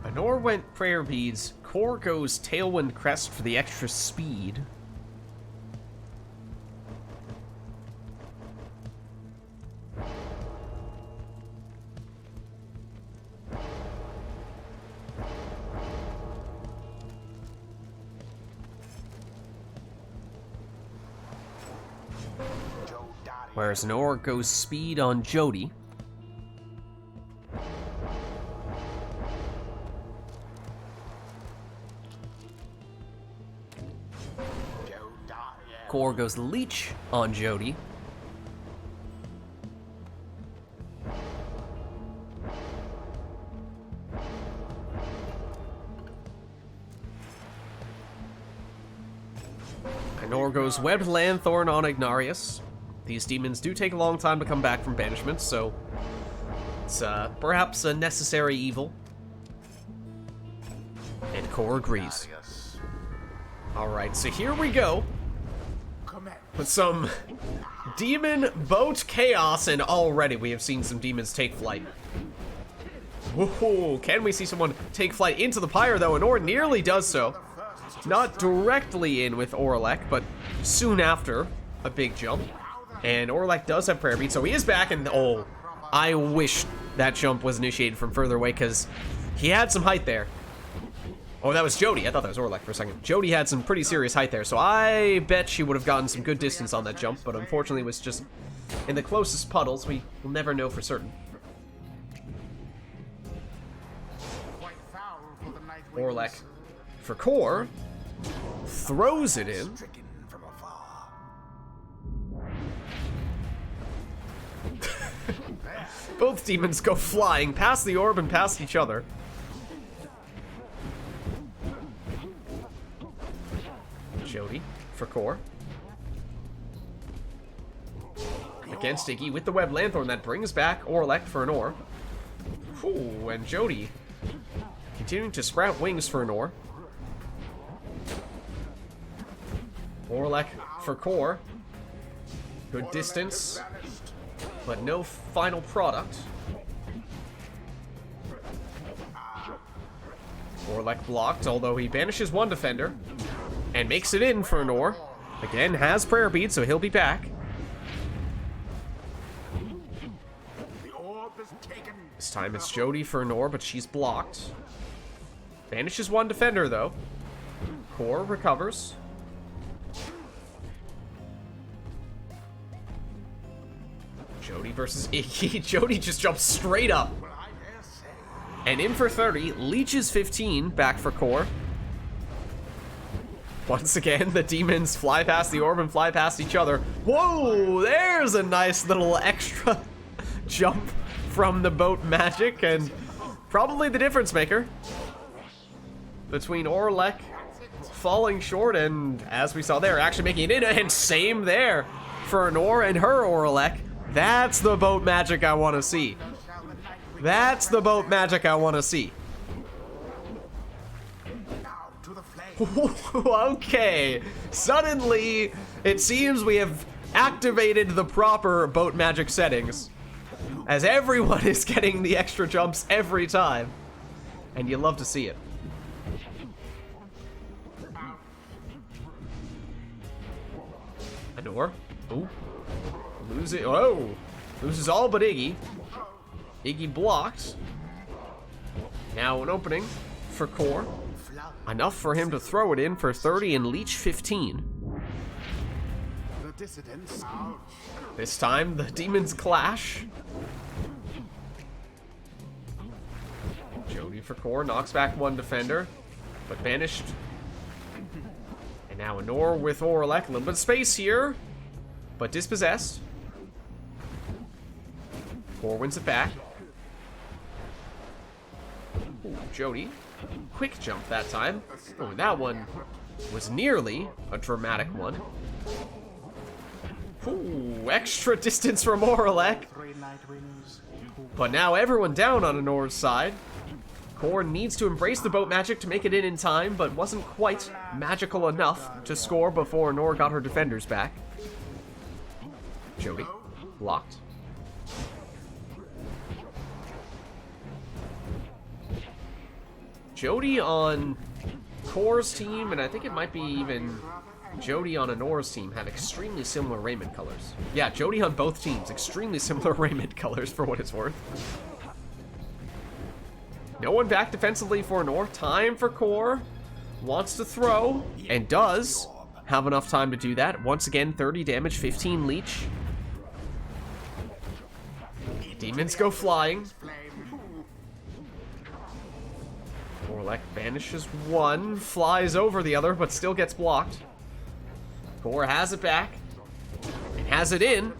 Anor went prayer beads. Core goes Tailwind Crest for the extra speed. Whereas Anor goes speed on Jody. Core goes Leech on Jody. Anor goes Webbed Lanthorn on Ignarius. These demons do take a long time to come back from banishment, so it's perhaps a necessary evil. And Core agrees. Alright, so here we go. With some demon boat chaos, and already we have seen some demons take flight. Whoa, can we see someone take flight into the Pyre, though? Anor nearly does so. Not directly in with Orlek, but soon after a big jump. And Orlek does have prayer bead, so he is back, and oh, I wish that jump was initiated from further away, because he had some height there. Oh, that was Jody. I thought that was Orlek for a second. Jody had some pretty serious height there, so I bet she would have gotten some good distance on that jump, but unfortunately it was just in the closest puddles. We will never know for certain. Orlek, for Core, throws it in. Both demons go flying past the orb and past each other. Jody for Core. against Iggy with the Web Lanthorn that brings back Orlek for an ore. Ooh, and Jody continuing to sprout wings for an ore. Orlek for core. Good distance, but no final product. Orlek blocked, although he banishes one defender and makes it in for an ore. Again, has prayer bead, so he'll be back. This time it's Jody for an ore, but she's blocked. Banishes one defender, though. Core recovers. Jody versus Iggy. Jody just jumps straight up. And in for 30. Leeches 15. Back for core. Once again, the demons fly past the orb and fly past each other. Whoa! There's a nice little extra jump from the boat magic, and probably the difference maker between Orlek falling short and, as we saw there, actually making it in. And same there for an ore and her Orlek. That's the boat magic I want to see. That's the boat magic I want to see. Okay, suddenly it seems we have activated the proper boat magic settings, as everyone is getting the extra jumps every time, and you love to see it. Adore. Ooh. Loses. Oh, loses all but Iggy. Iggy blocked. Now an opening for core. Enough for him to throw it in for 30 and leech 15. This time the demons clash. Jody for core knocks back one defender, but banished. And now an ore with Orlek. A little bit of space here, but dispossessed. Core wins it back. Ooh, Jody. Quick jump that time. Oh, that one was nearly a dramatic one. Ooh, extra distance from Orlek. But now everyone down on Anor's side. Core needs to embrace the boat magic to make it in time, but wasn't quite magical enough to score before Anor got her defenders back. Jody, blocked. Jody on Core's team, and I think it might be even Jody on Anor's team, have extremely similar raiment colors. Yeah, Jody on both teams, extremely similar raiment colors for what it's worth. No one back defensively for Anor. Time for Core. Wants to throw, and does have enough time to do that. Once again, 30 damage, 15 leech. Demons go flying. Orlek banishes one, flies over the other, but still gets blocked. Core has it back, and has it in.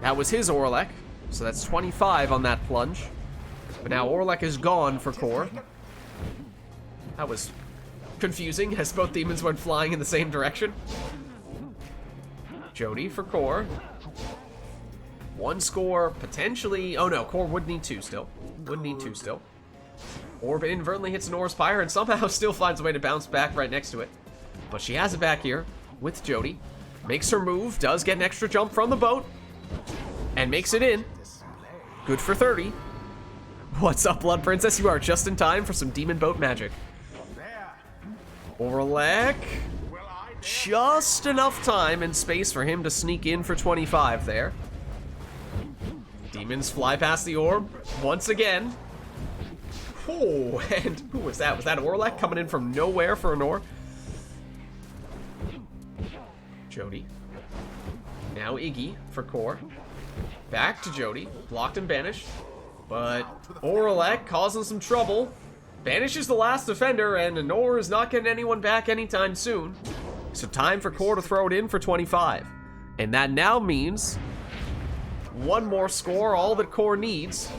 That was his Orlek, so that's 25 on that plunge. But now Orlek is gone for Core. That was confusing, as both demons went flying in the same direction. Jody for Core. One score, potentially. Oh no, Core would need two still. Would need two still. Orb inadvertently hits Anor's Pyre and somehow still finds a way to bounce back right next to it. But she has it back here with Jody. Makes her move, does get an extra jump from the boat, and makes it in. Good for 30. What's up, Blood Princess? You are just in time for some demon boat magic. Orlek. Just enough time and space for him to sneak in for 25 there. Demons fly past the orb once again. Oh, and who was that? Was that Orlek coming in from nowhere for Anor? Jody. Now Iggy for Core. Back to Jody. Blocked and banished. But Orlek causing some trouble. Banishes the last defender, and Anor is not getting anyone back anytime soon. So time for Core to throw it in for 25. And that now means one more score, all that Core needs.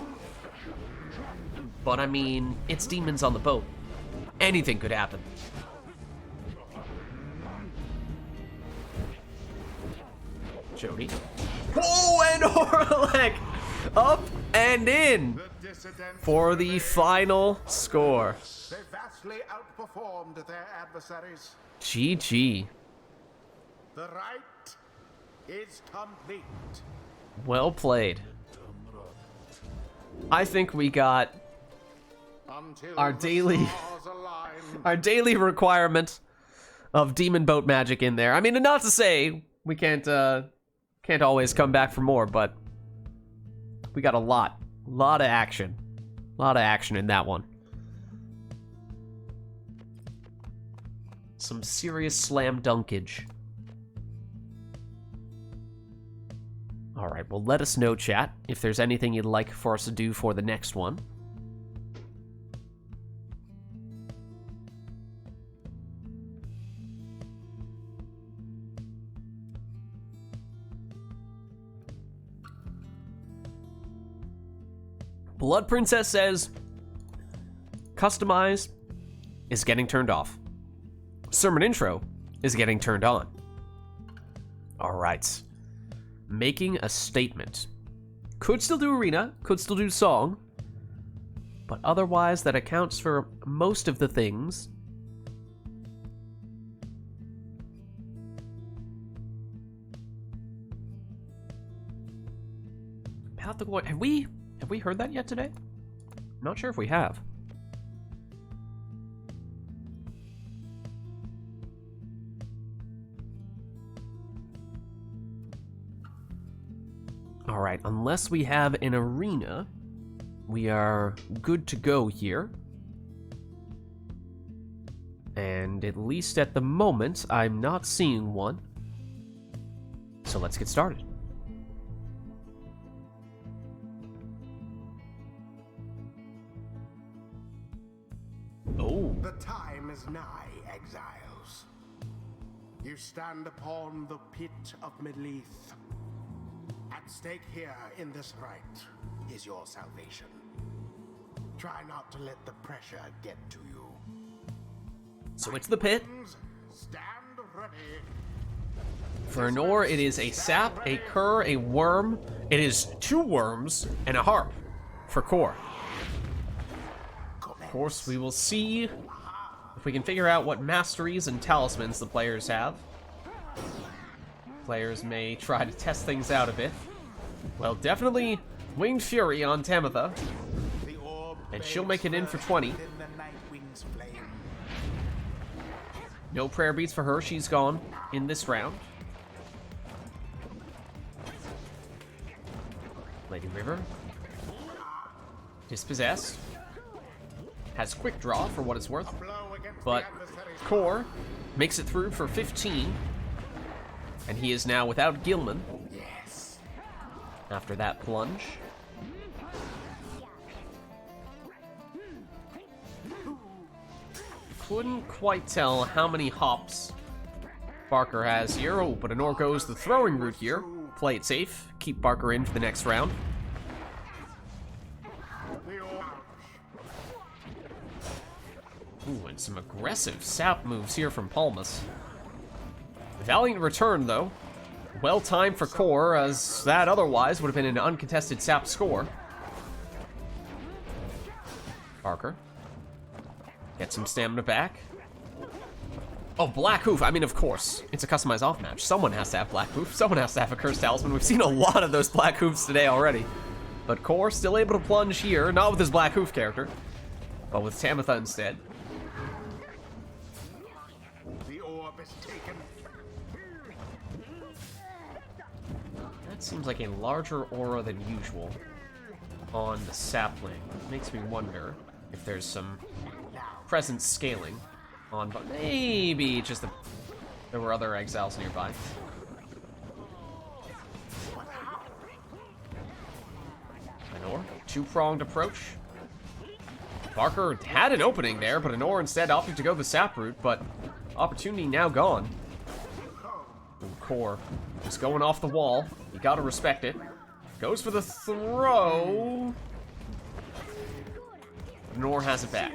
But I mean, it's demons on the boat. Anything could happen. Jody Oh, and Orlek up and in for the final score. They vastly outperformed their adversaries. GG. The rite is complete. Well played. I think we got Until our the daily stars align. our daily requirement of demon boat magic in there. I mean, not to say we can't always come back for more, but we got a lot of action in that one. Some serious slam dunkage. All right, well, let us know, chat, if there's anything you'd like for us to do for the next one. Blood Princess says, customize is getting turned off. Sermon intro is getting turned on. All right. Making a statement. Could still do arena, could still do song, but otherwise that accounts for most of the things. Path of Glory. Have we heard that yet today? I'm not sure if we have. All right, unless we have an arena, we are good to go here. And at least at the moment, I'm not seeing one. So let's get started. Oh. The time is nigh, exiles. You stand upon the pit of Midleith. At stake here in this rite is your salvation. Try not to let the pressure get to you. So it's the pit. Stand ready. For Nor, it is a sap, a cur, a worm. It is 2 worms and a harp for core. Of course, we will see if we can figure out what masteries and talismans the players have. Players may try to test things out a bit. Well, definitely Winged Fury on Tamitha. And she'll make it in for 20. No prayer beats for her, she's gone in this round. Lady River. Dispossessed. Has quick draw for what it's worth. But Core makes it through for 15. And he is now without Gilman. Yes. After that plunge. Couldn't quite tell how many hops Barker has here. Oh, but Anor goes the throwing route here. Play it safe. Keep Barker in for the next round. Ooh, and some aggressive sap moves here from Palmas. Valiant return, though. Well timed for Core, as that otherwise would have been an uncontested sap score. Barker. Get some stamina back. Oh, Black Hoof. I mean, of course. It's a customized off match. Someone has to have Black Hoof. Someone has to have a Cursed Talisman. We've seen a lot of those Black Hoofs today already. But Core still able to plunge here. Not with his Black Hoof character, but with Tamitha instead. The orb is taken. That seems like a larger aura than usual on the sapling. Makes me wonder if there's some presence scaling on, but maybe just there were other exiles nearby. Anor, 2-pronged approach. Barker had an opening there, but Anor instead opted to go the sap route, but opportunity now gone. Ooh, Core just going off the wall. You gotta respect it. Goes for the throw. Anor has it back.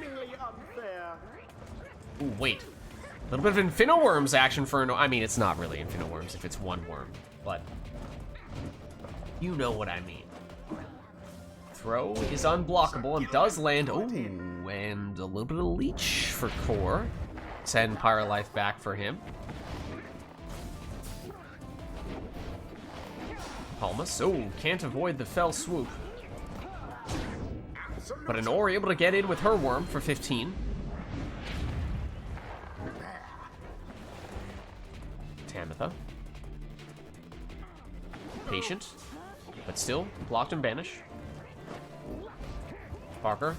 Ooh, wait. A little bit of Infinoworms action for Anor. I mean, it's not really Infinoworms if it's 1 worm, but You know what I mean. Throw is unblockable and does land. Oh, and a little bit of leech for Core. 10 Pyre life back for him. Palmas. Oh, can't avoid the fell swoop. But Anor able to get in with her worm for 15. Tamitha. Patient. But still, blocked and banish. Parker.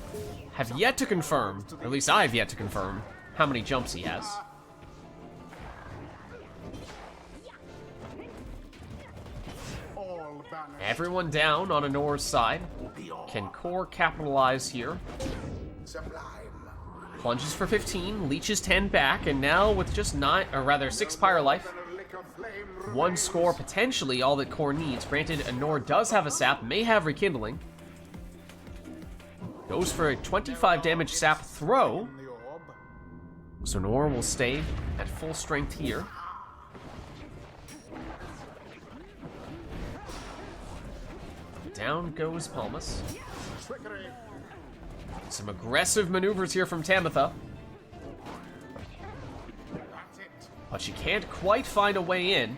Have yet to confirm, or at least I've yet to confirm, how many jumps he has. Everyone down on Anor's side. Can Core capitalize here? Plunges for 15, leeches 10 back, and now with just 6 Pyre life, 1 score, potentially all that Core needs. Granted, Anor does have a sap, may have rekindling. Goes for a 25 damage sap throw. So Anor will stay at full strength here. Down goes Palmas. Some aggressive maneuvers here from Tamitha. But she can't quite find a way in.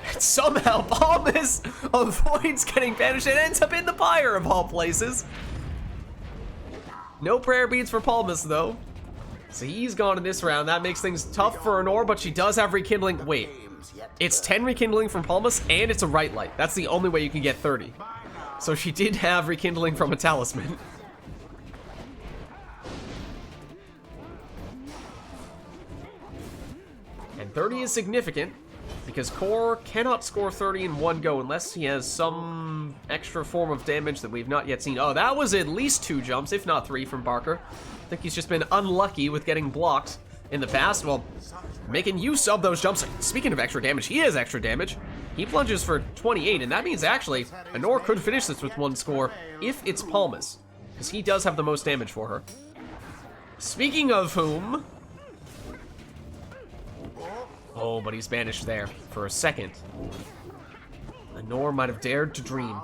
And somehow Palmas avoids getting banished and ends up in the Pyre of all places. No prayer beads for Palmas though. So he's gone in this round. That makes things tough for Anor, but she does have rekindling. Wait, it's 10 rekindling from Palmas and it's a right light. That's the only way you can get 30. So she did have rekindling from a talisman. And 30 is significant because Core cannot score 30 in one go unless he has some extra form of damage that we've not yet seen. Oh, that was at least 2 jumps, if not 3 from Barker. I think he's just been unlucky with getting blocked in the past. Well, making use of those jumps. Speaking of extra damage, he has extra damage. He plunges for 28, and that means actually Anor could finish this with 1 score if it's Palmas, because he does have the most damage for her. Speaking of whom... Oh, but he's banished there for a second. Anor might have dared to dream.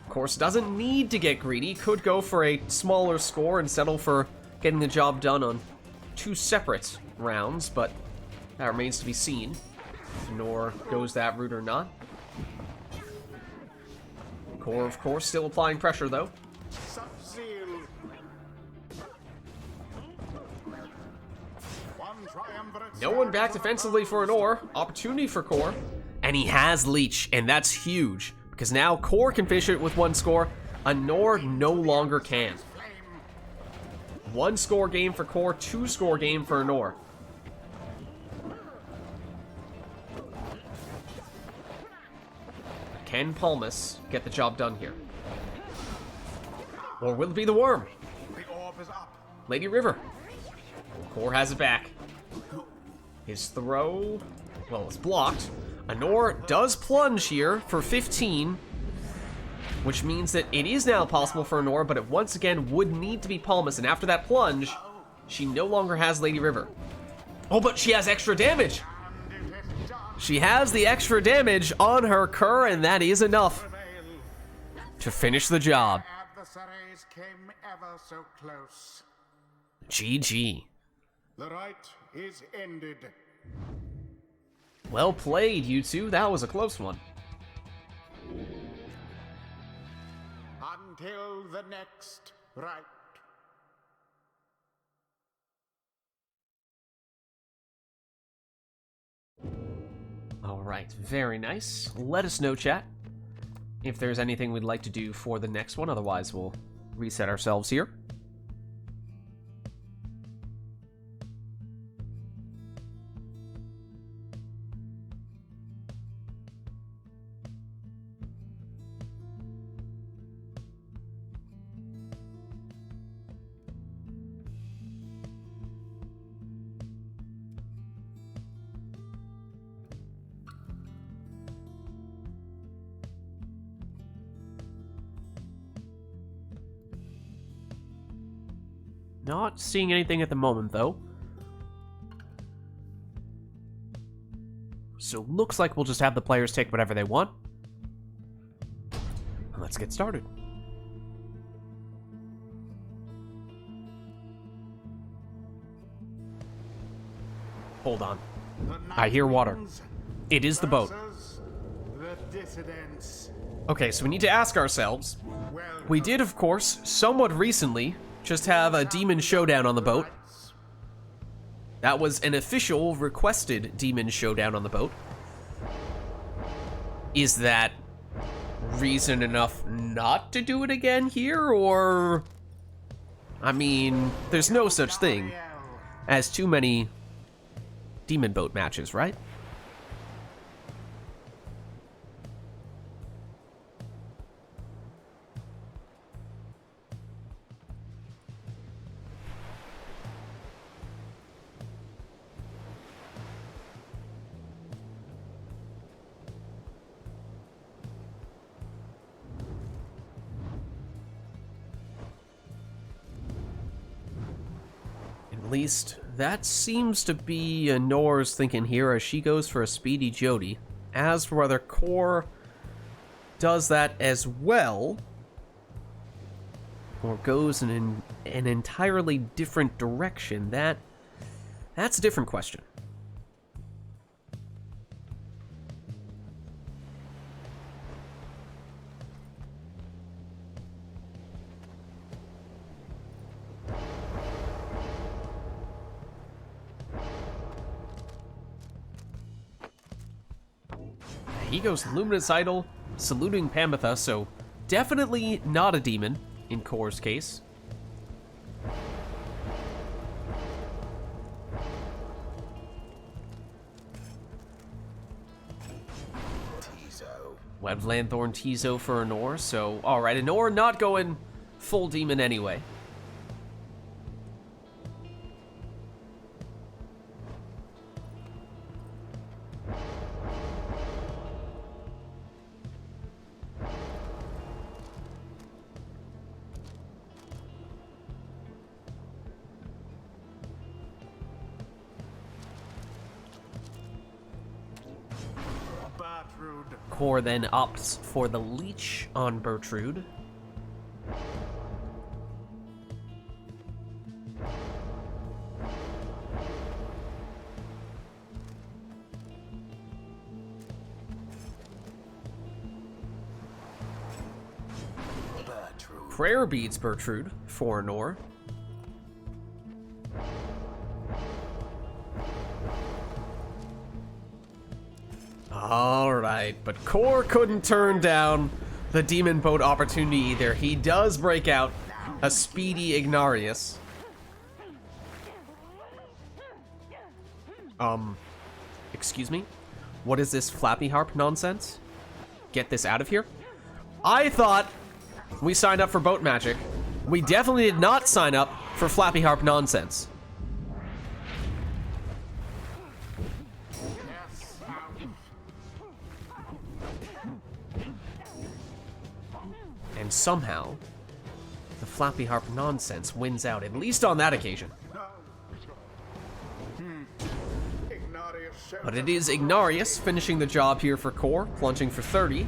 Of course, doesn't need to get greedy. Could go for a smaller score and settle for getting the job done on 2 separate rounds, but that remains to be seen. If Anor goes that route or not. Core, of course, still applying pressure, though. No one back defensively for Anor. Opportunity for Core. And he has Leech, and that's huge. Because now Core can finish it with 1 score. Anor no longer can. 1 score game for Core, 2 score game for Anor. Can Palmas get the job done here? Or will it be the worm? Lady River. Core has it back. His throw, well, it's blocked. Anor does plunge here for 15, which means that it is now possible for Anor, but it once again would need to be Palmas, and after that plunge, she no longer has Lady River. Oh, but she has extra damage! She has the extra damage on her Cur, and that is enough to finish the job. GG. The rite is ended. Well played, you two. That was a close one. Until the next rite. Alright, very nice. Let us know, chat, if there's anything we'd like to do for the next one. Otherwise, we'll reset ourselves here. Not seeing anything at the moment, though. So looks like we'll just have the players take whatever they want. Let's get started. Hold on. I hear water. It is the boat. Okay, so we need to ask ourselves. We did, of course, somewhat recently just have a demon showdown on the boat. That was an official requested demon showdown on the boat. Is that reason enough not to do it again here, or... I mean, there's no such thing as too many demon boat matches, right? At least that seems to be Nora's thinking here as she goes for a speedy Jody. As for whether Core does that as well, or goes in an entirely different direction, that's a different question. He goes Luminous Idol, saluting Pamitha, so definitely not a demon in Core's case. Webbed Lanthorn Tizo for Anor, so alright, Anor not going full demon anyway. Core then opts for the Leech on Bertrude. Prayer Beads Bertrude for Anor. Alright, but Core couldn't turn down the Demon Boat opportunity either. He does break out a speedy Ignarius. Excuse me? What is this Flappy Harp nonsense? Get this out of here? I thought we signed up for boat magic. We definitely did not sign up for Flappy Harp nonsense. And somehow, the Flappy Harp nonsense wins out, at least on that occasion. But it is Ignarius finishing the job here for Core, plunging for 30.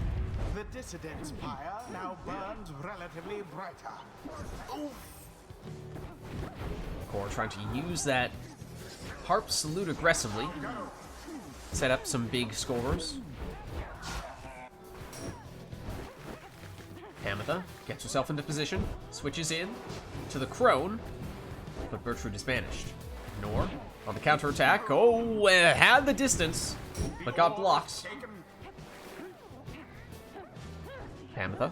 The dissident's pyre now burns relatively brighter. Core trying to use that Harp Salute aggressively. Set up some big scores. Pamitha gets herself into position, switches in to the Crone, but Bertrude is banished. Nor on the counterattack. Oh, had the distance, but got blocked. Pamitha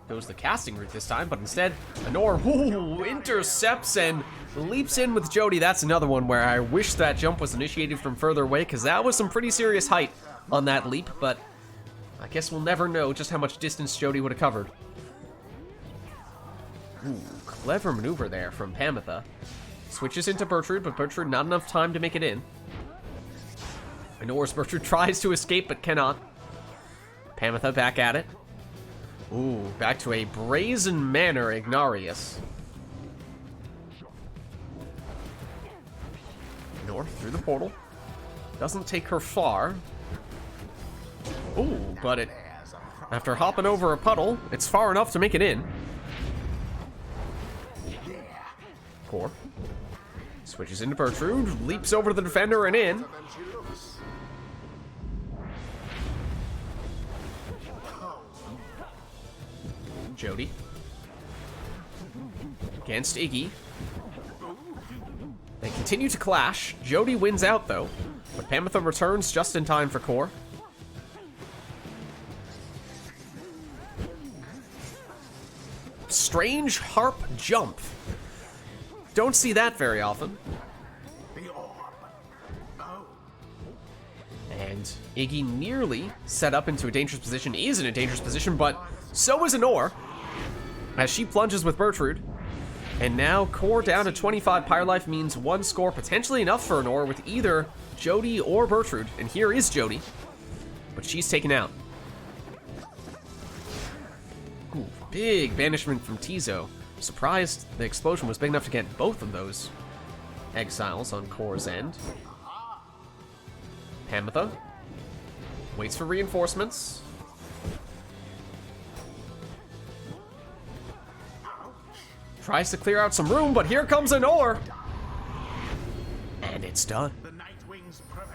goes the casting route this time, but instead, Anor intercepts and leaps in with Jody. That's another one where I wish that jump was initiated from further away, because that was some pretty serious height on that leap, but I guess we'll never know just how much distance Jody would have covered. Ooh, clever maneuver there from Pamitha. Switches into Bertrude, but Bertrude not enough time to make it in. Anor's Bertrude tries to escape, but cannot. Pamitha back at it. Ooh, back to a brazen manner Ignarius. Anor through the portal. Doesn't take her far. Ooh, but after hopping over a puddle, it's far enough to make it in. Core. Switches into Bertrude, leaps over the defender and in. Jody. Against Iggy. They continue to clash. Jody wins out though, but Pamitha returns just in time for Core. Strange harp jump. Don't see that very often. And Iggy nearly set up into a dangerous position, is in a dangerous position, but so is Anor, as she plunges with Bertrude. And now Core down to 25 Pyre life means one score potentially enough for Anor with either Jody or Bertrude. And here is Jody, but she's taken out. Ooh, big banishment from Tizo. Surprised the explosion was big enough to get both of those exiles on Core's end. Pamitha waits for reinforcements. Tries to clear out some room, but here comes Anor. And it's done. The Night Wings prevail.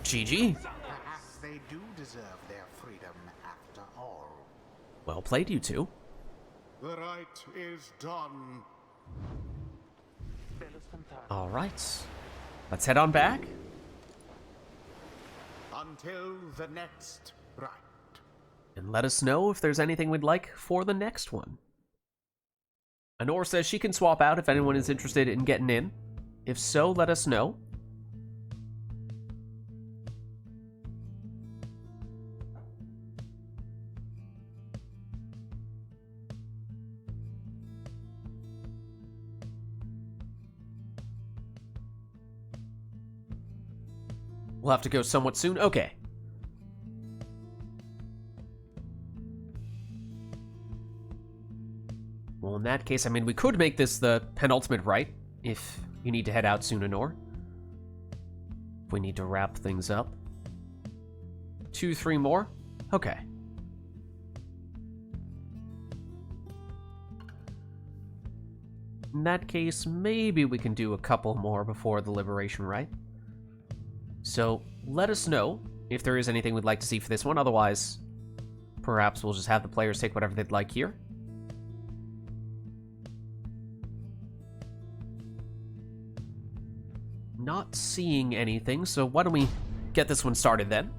GG. Perhaps they do deserve their freedom after all. Well played, you two. The rite is done. All right. Let's head on back. Until the next rite. And let us know if there's anything we'd like for the next one. Anor says she can swap out if anyone is interested in getting in. If so, let us know. We'll have to go somewhat soon. Okay. Well, in that case, I mean, we could make this the penultimate rite, if you need to head out soon, Anor. If we need to wrap things up. 2, 3 more? Okay. In that case, maybe we can do a couple more before the Liberation Rite. So, let us know if there is anything we'd like to see for this one. Otherwise, perhaps we'll just have the players take whatever they'd like here. Not seeing anything, so why don't we get this one started then?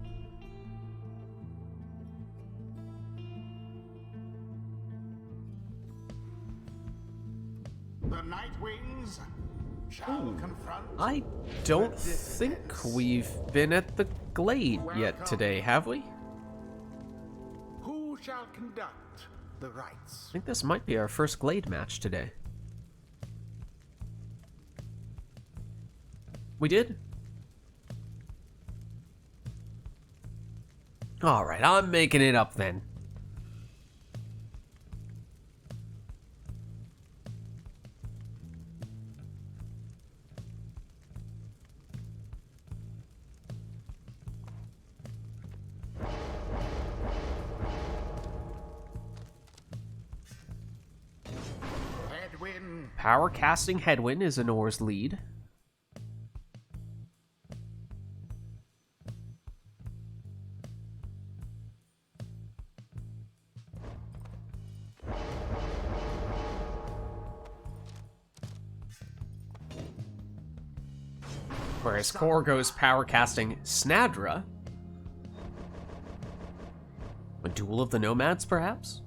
The Night Wings shall confront. I don't think we've been at the Glade yet today, have we? Who shall conduct the rites? I think this might be our first Glade match today. We did? Alright, I'm making it up then. Headwind. Power casting Headwind is Anor's lead. Whereas Core goes power casting Snadra. A duel of the Nomads, perhaps?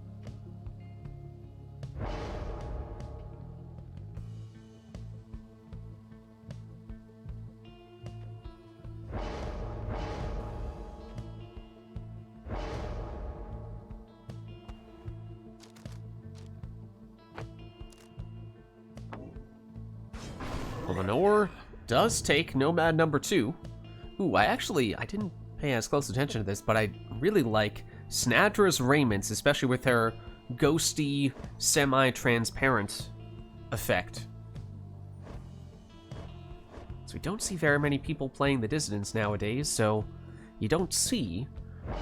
Anor does take Nomad number 2. Ooh, I didn't pay as close attention to this, but I really like Snadra's raiments, especially with her ghosty, semi-transparent effect. So we don't see very many people playing the Dissidents nowadays, so you don't see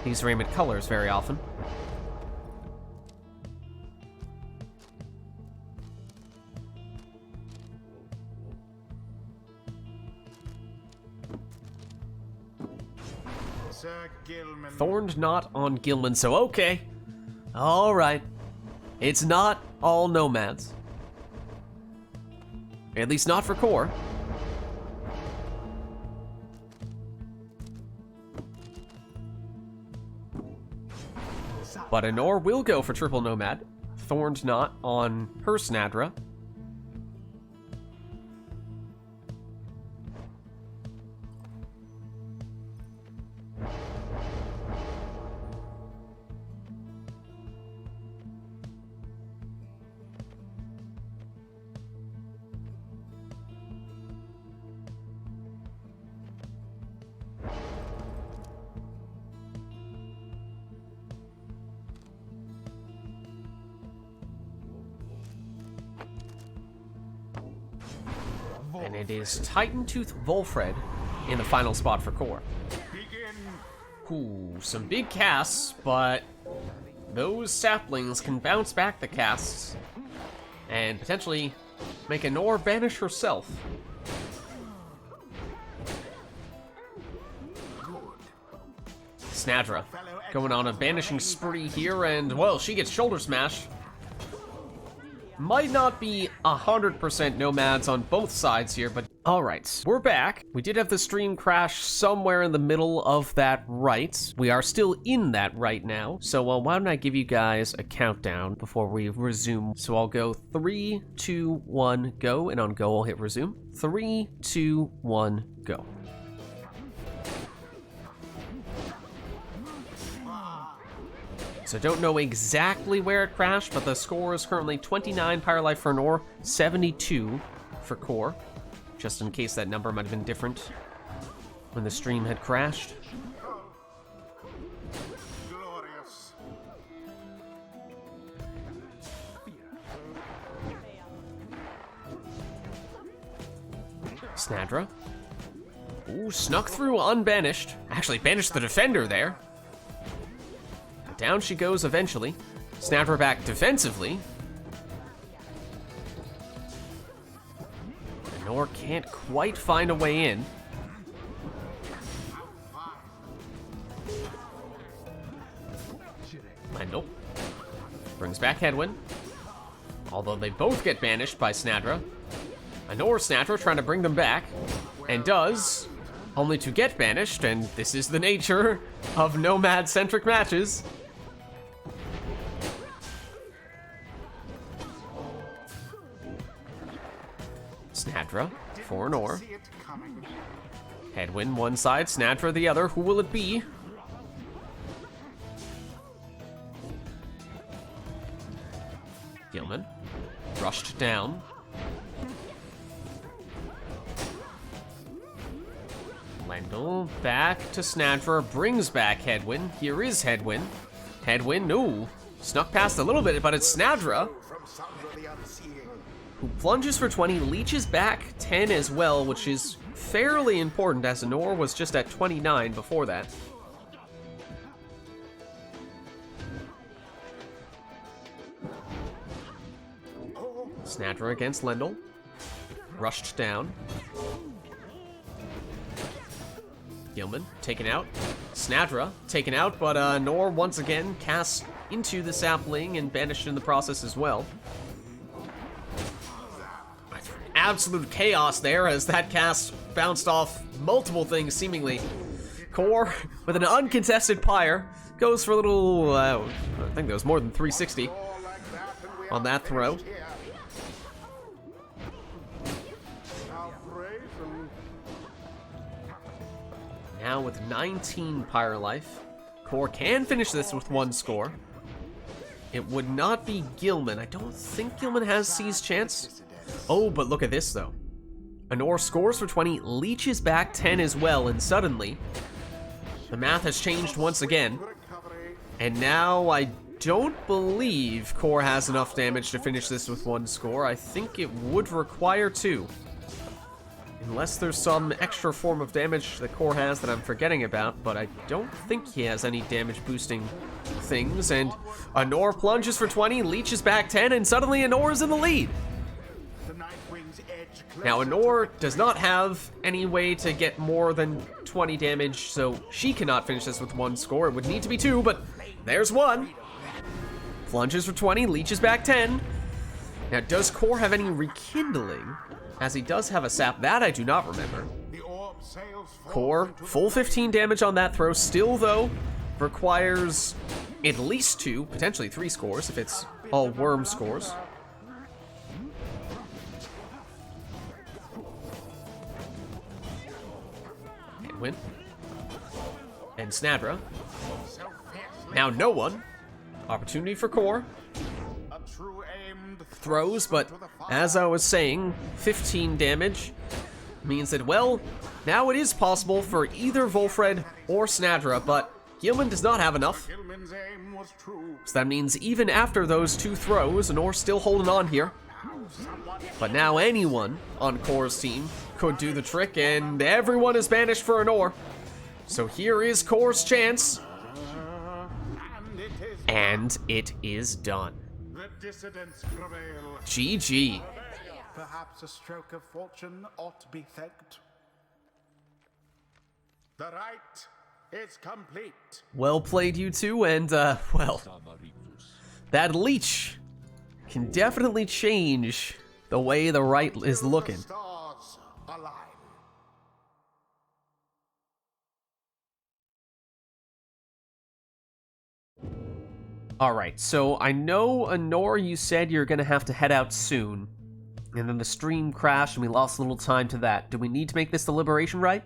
these raiment colors very often. Sir Gilman. Thorned knot on Gilman, so okay. Alright. It's not all nomads. At least not for core. But Anor will go for triple nomad. Thorned knot on her Snadra. And it is Titan Tooth Volfred in the final spot for core. Ooh, some big casts, but those saplings can bounce back the casts and potentially make Anor vanish herself. Snadra going on a banishing spree here, and, well, she gets shoulder smashed. Might not be 100% nomads on both sides here, but alright, we're back. We did have the stream crash somewhere in the middle of that right. We are still in that right now, so why don't I give you guys a countdown before we resume. So I'll go 3, 2, 1, go, and on go I'll hit resume. 3, 2, 1, go. So don't know exactly where it crashed, but the score is currently 29 Pyre Life for Anor, 72 for core, just in case that number might have been different when the stream had crashed. Glorious. Snadra. Ooh, snuck through unbanished. Actually banished the defender there. Down she goes eventually. Snadra back defensively. Anor can't quite find a way in. Lendl brings back Hedwyn. Although they both get banished by Snadra. Anor Snadra trying to bring them back. And does, only to get banished, and this is the nature of nomad-centric matches. Snadra for Anor. See it coming. Hedwyn one side, Snadra the other. Who will it be? Gilman rushed down. Lendl back to Snadra, brings back Hedwyn. Here is Hedwyn. Hedwyn, ooh, snuck past a little bit, but it's Snadra From Sandra the Unseeing. who plunges for 20, leeches back 10 as well, which is fairly important as Anor was just at 29 before that. Snadra against Lendl. Rushed down. Gilman taken out. Snadra taken out, but Anor once again casts into the sapling and banished in the process as well. Absolute chaos there as that cast bounced off multiple things seemingly. Core with an uncontested Pyre goes for a little, I think there was more than 360 on that throw. Now with 19 Pyre Life, Core can finish this with one score. It would not be Gilman. I don't think Gilman has C's chance. Oh, but look at this though. Anor scores for 20, leeches back 10 as well, and suddenly the math has changed once again. And now I don't believe Core has enough damage to finish this with one score. I think it would require two. Unless there's some extra form of damage that Core has that I'm forgetting about, but I don't think he has any damage boosting things. And Anor plunges for 20, leeches back 10, and suddenly Anor's in the lead. Now Anor does not have any way to get more than 20 damage, so she cannot finish this with 1 score. It would need to be 2, but there's 1. Plunges for 20, leeches back 10. Now, does Core have any rekindling? As he does have a sap, that I do not remember. Core, full 15 damage on that throw. Still, though, requires at least 2, potentially 3 scores if it's all worm scores. Win. And Snadra. Now no one. Opportunity for Core. Throws, but as I was saying, 15 damage means that, well, now it is possible for either Volfred or Snadra, but Gilman does not have enough. So that means even after those 2 throws, Anor's still holding on here. But now anyone on Core's team could do the trick, and everyone is banished for Anor. So here is Core's chance. And it is done. GG. Perhaps a stroke of fortune ought to be thanked. The rite is complete. Well played, you two, and, well, that leech can definitely change the way the rite is looking. Stars align. Alright, so I know, Anor, you said you're gonna have to head out soon. And then the stream crashed and we lost a little time to that. Do we need to make this the Liberation Rite?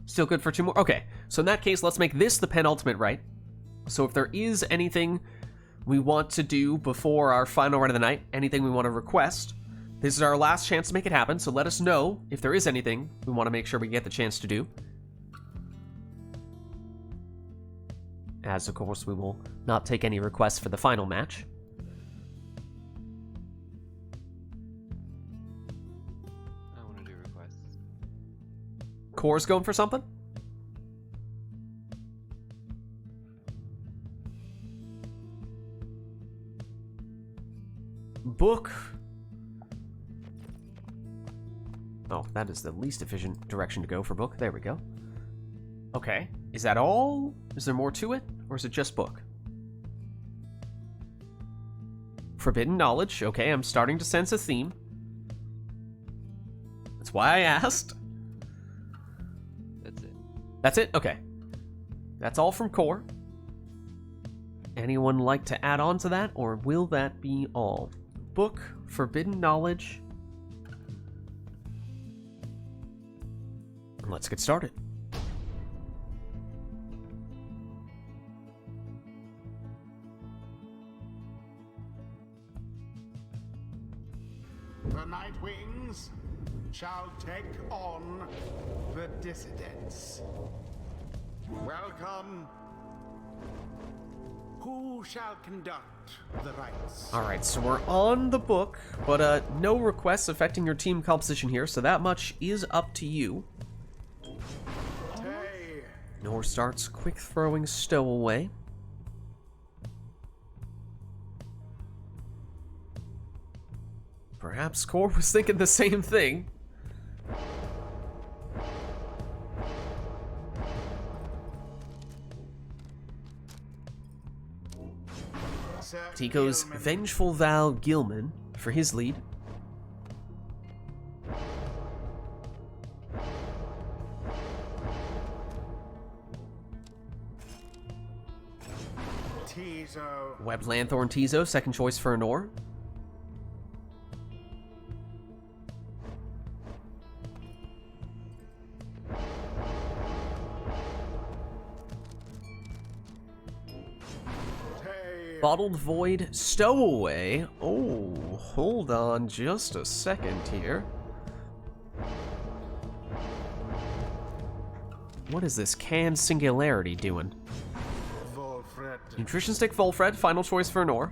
Still good for 2 more? Okay, so in that case, let's make this the penultimate rite. So if there is anything we want to do before our final rite of the night, anything we want to request, this is our last chance to make it happen, so let us know if there is anything we want to make sure we get the chance to do. As, of course, we will not take any requests for the final match. I want to do requests. Core's going for something? Book. Oh, that is the least efficient direction to go for book. There we go. Okay. Is that all? Is there more to it? Or is it just book? Forbidden knowledge. Okay, I'm starting to sense a theme. That's why I asked. That's it. That's it? Okay. That's all from Core. Anyone like to add on to that, or will that be all? Book, forbidden knowledge. Let's get started. The Nightwings shall take on the dissidents. Welcome. Who shall conduct the rites? Alright, so we're on the book, but no requests affecting your team composition here, so that much is up to you. Tay. Nor starts quick throwing stowaway. Perhaps Core was thinking the same thing. He goes Vengeful Val Gilman for his lead. Tizo. Webbed Lanthorn Tizo, second choice for Anor. Bottled Void Stowaway. Oh, hold on just a second here. What is this canned singularity doing? Volfred. Nutrition Stick Volfred, final choice for Anor.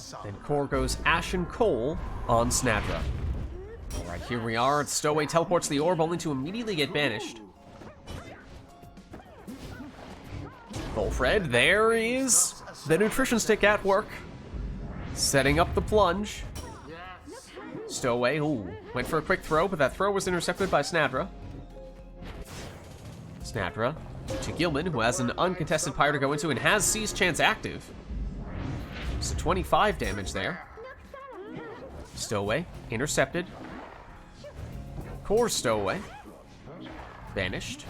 sun. Then Core goes Ashen Coal on Snadra. Alright, here we are. Stowaway teleports the orb only to immediately get banished. Volfred, there is the nutrition stick at work. Setting up the plunge. Stowaway, ooh, went for a quick throw, but that throw was intercepted by Snadra. Snadra to Gilman, who has an uncontested Pyre to go into and has Seize Chance active. So 25 damage there. Stowaway, intercepted. Core Stowaway. Banished.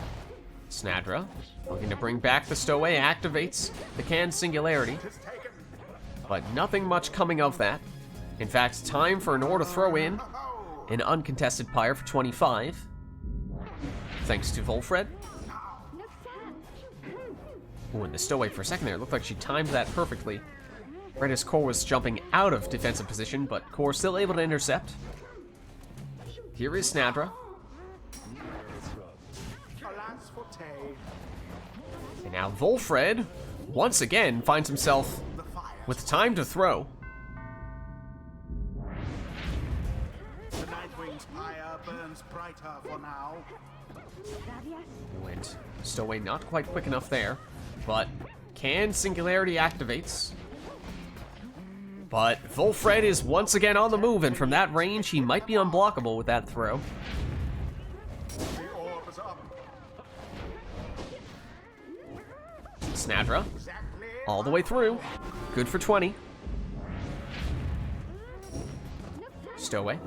Snadra, looking to bring back the Stowaway, activates the Can Singularity. But nothing much coming of that. In fact, time for Nor to throw in an uncontested Pyre for 25. Thanks to Volfred. Ooh, and the Stowaway for a second there. It looked like she timed that perfectly. Right as Core was jumping out of defensive position, but Core still able to intercept. Here is Snadra. And now Volfred, once again, finds himself with time to throw. The Nightwing's Pyre burns brighter for now. Went Stowaway not quite quick enough there, but Can Singularity activates. But Volfred is once again on the move, and from that range, he might be unblockable with that throw. The orb is up. Snadra, all the way through. Good for 20. Stowaway,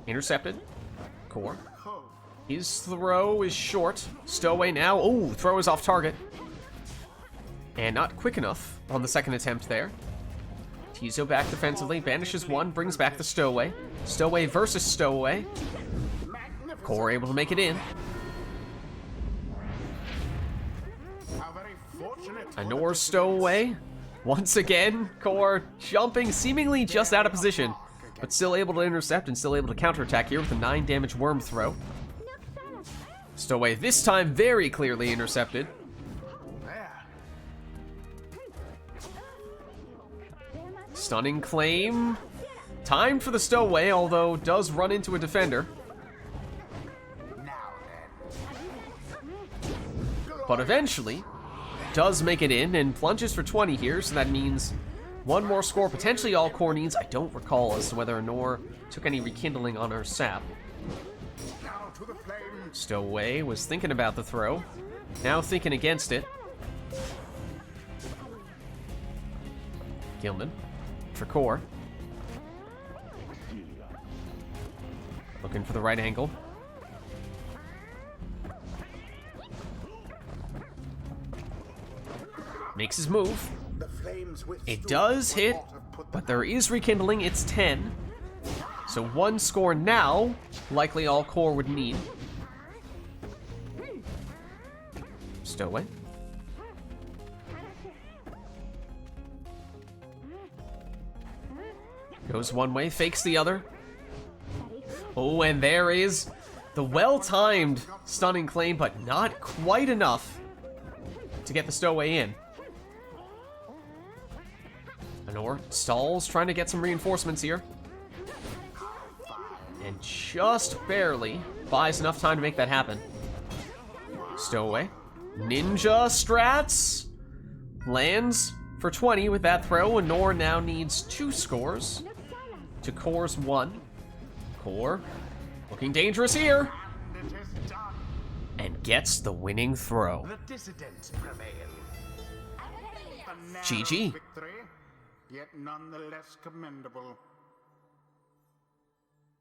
intercepted. Core. His throw is short. Stowaway now. Ooh, throw is off target. And not quick enough on the second attempt there. Tizo back defensively, banishes one, brings back the Stowaway. Stowaway versus Stowaway. Core able to make it in. A Nor Stowaway. Once again, Core jumping seemingly just out of position, but still able to intercept and still able to counterattack here with a 9 damage worm throw. Stowaway this time very clearly intercepted. Stunning claim. Time for the Stowaway, although does run into a defender. But eventually does make it in and plunges for 20 here, so that means one more score, potentially all Core needs. I don't recall as to whether Nor took any rekindling on her sap. Stowaway was thinking about the throw, now thinking against it. Gilman for Core. Looking for the right angle. Makes his move. It does hit, but there is rekindling. It's 10. So one score now, likely all Core would need. Stowaway. Goes one way, fakes the other. Oh, and there is the well-timed stunning claim, but not quite enough to get the Stowaway in. Nor stalls, trying to get some reinforcements here. And just barely buys enough time to make that happen. Stowaway. Ninja strats. Lands for 20 with that throw, and Nor now needs 2 scores to Core's 1. Core looking dangerous here. And gets the winning throw. The dissidents prevail. GG. Victory, yet nonetheless commendable.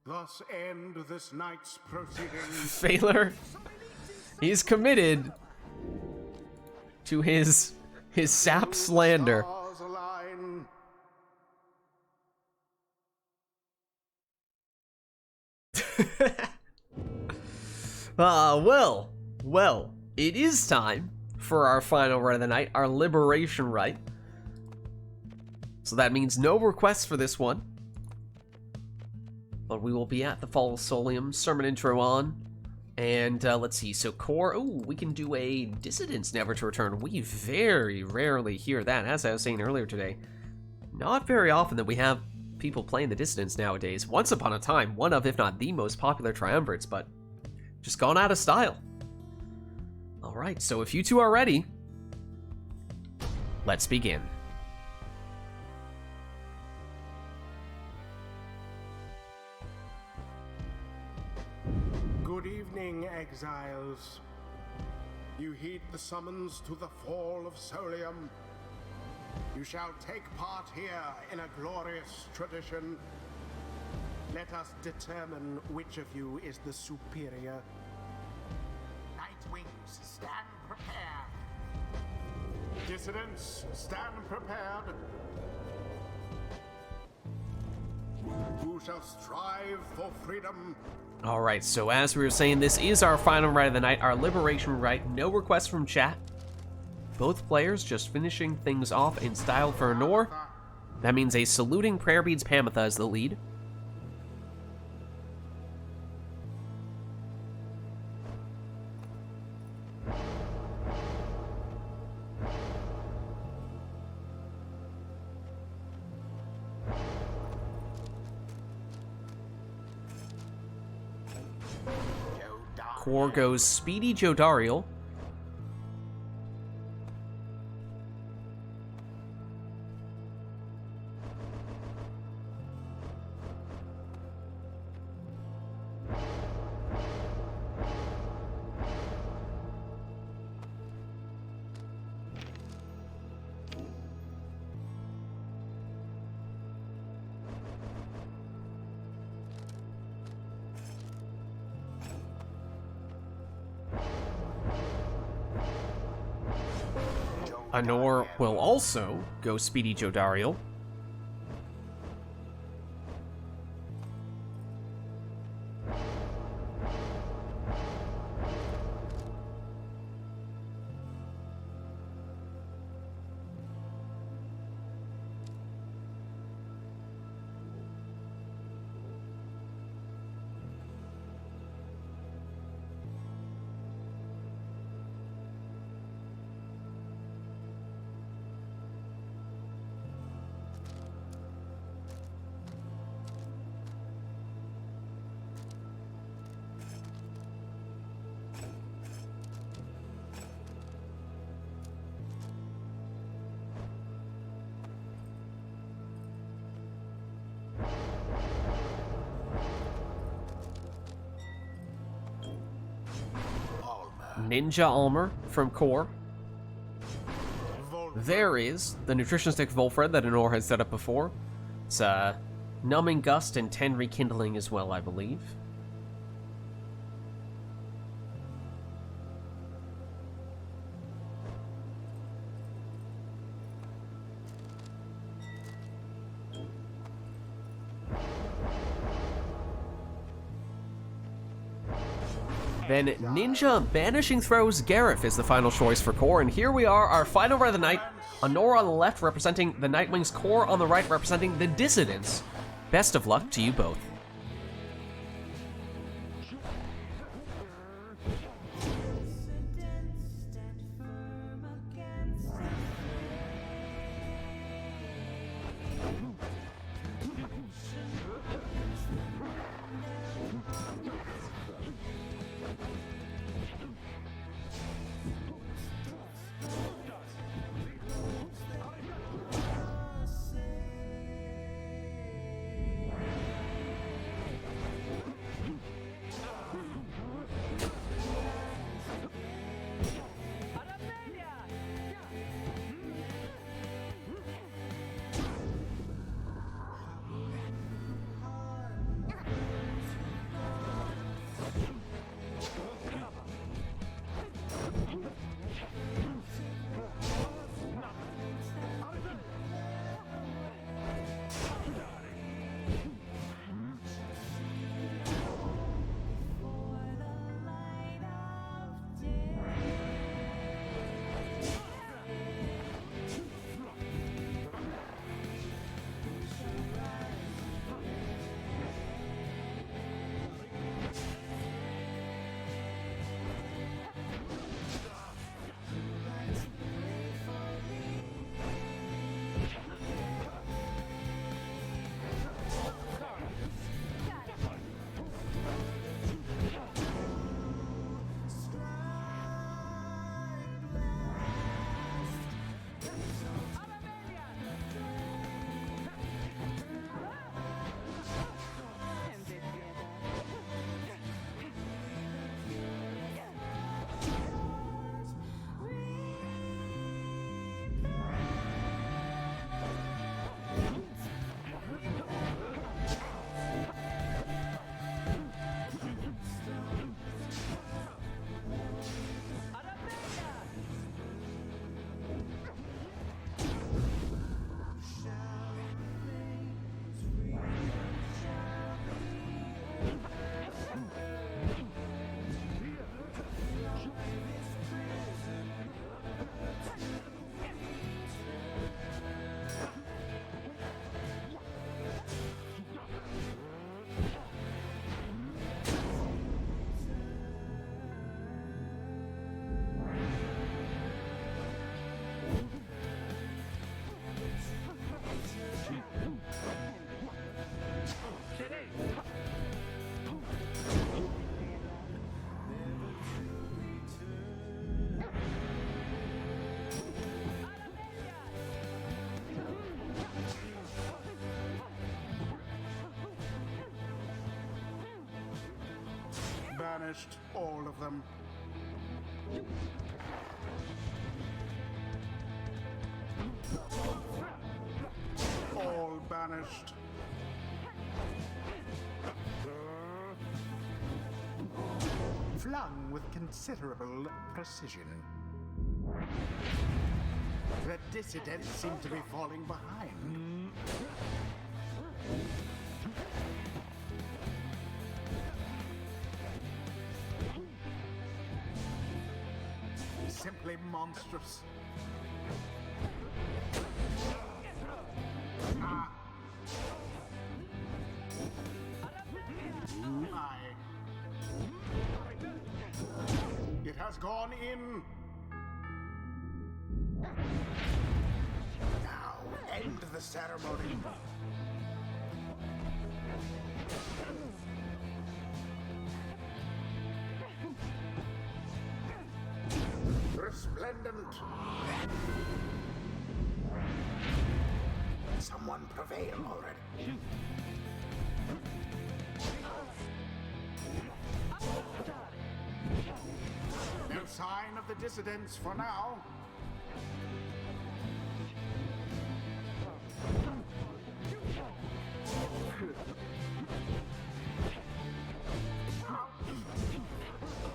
Thus end this night's proceedings. Phaler, he's committed to his sap slander. Stars align. Well, it is time for our final rite of the night, our liberation rite. So that means no requests for this one. But we will be at the Fall of Solium, sermon intro on. And let's see, so Core, oh, we can do a Dissidents Never to Return. We very rarely hear that, as I was saying earlier today. Not very often that we have people playing the Dissidents nowadays. Once upon a time, one of, if not the most popular triumvirates, but just gone out of style. Alright, so if you two are ready, let's begin. Good evening, exiles. You heed the summons to the fall of Solium. You shall take part here in a glorious tradition. Let us determine which of you is the superior. Night Wings, stand prepared. Dissidents, stand prepared. Who shall strive for freedom? Alright, so as we were saying, this is our final rite of the night, our liberation rite. No requests from chat. Both players just finishing things off in style for Nor. That means a saluting prayer beads Pamitha as the lead. Core goes Speedy Jodariel. Anor will also go Speedy Jodariel. Ninja Almer from Core. There is the Nutrition Stick Volfred that Anor had set up before. It's Numbing Gust and 10 Rekindling as well, I believe. Then Ninja Banishing Throws Gareth is the final choice for Core, and here we are, our final rite of the night. Anor on the left representing the Nightwings, Core on the right representing the Dissidents. Best of luck to you both. banished, all of them. All banished. Flung with considerable precision. The dissidents seem to be falling behind. Simply monstrous. Ah. My. It has gone in. Now, end the ceremony. Resplendent. Someone prevail already. No sign of the dissidents for now.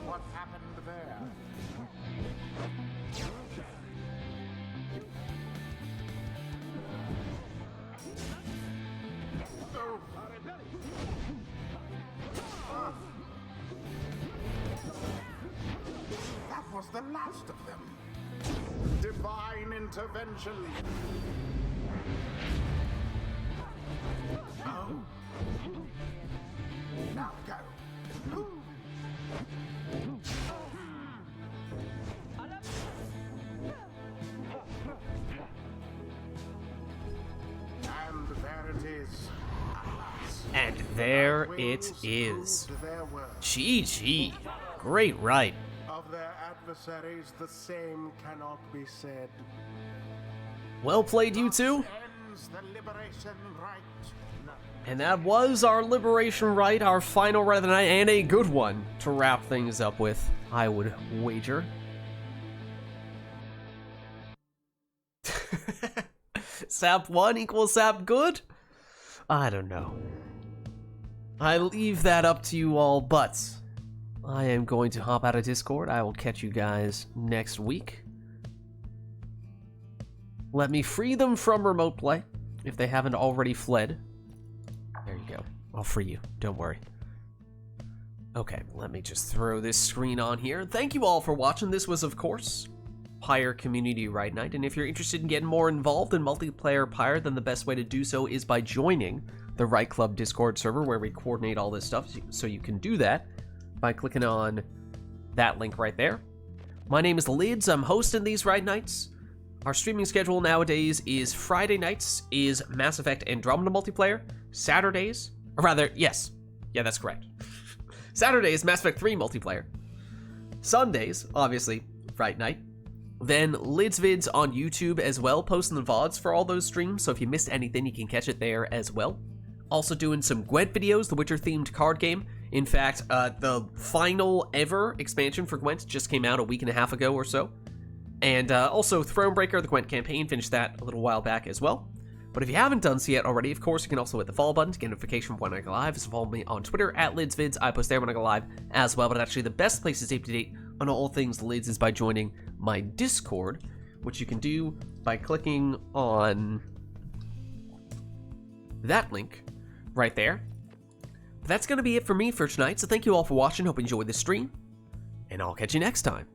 What happened there? That was the last of them. Divine intervention. Oh. Now go. And there it is. And there it is. GG. Great right. Of their adversaries, the same cannot be said. Well played, you two. Ends the liberation rite. And that was our liberation rite, our final rite of the night, and a good one to wrap things up with, I would wager. Sap 1 equals Sap good? I don't know. I leave that up to you all, but I am going to hop out of Discord. I will catch you guys next week. Let me free them from remote play, if they haven't already fled. There you go. I'll free you. Don't worry. Okay, let me just throw this screen on here. Thank you all for watching. This was, of course, Pyre Community RITE Night. And if you're interested in getting more involved in multiplayer Pyre, then the best way to do so is by joining the RITE Club Discord server, where we coordinate all this stuff. So you can do that by clicking on that link right there. My name is Lids. I'm hosting these RITE Nights. Our streaming schedule nowadays is Friday nights is Mass Effect Andromeda multiplayer. Saturdays, or rather, yes. Yeah, that's correct. Saturdays, Mass Effect 3 multiplayer. Sundays, obviously, RITE Night. Then Lids Vids on YouTube as well, posting the VODs for all those streams, so if you missed anything, you can catch it there as well. Also doing some Gwent videos, the Witcher-themed card game. In fact, the final ever expansion for Gwent just came out a week and a half ago or so. And also Thronebreaker, the Gwent campaign, finished that a little while back as well. But if you haven't done so yet already, of course, you can also hit the follow button to get notification when I go live. So follow me on Twitter at LidsVids. I post there when I go live as well. But actually, the best place to stay up to date on all things Lids is by joining my Discord, which you can do by clicking on that link right there. But that's going to be it for me for tonight. So thank you all for watching. Hope you enjoyed this stream. And I'll catch you next time.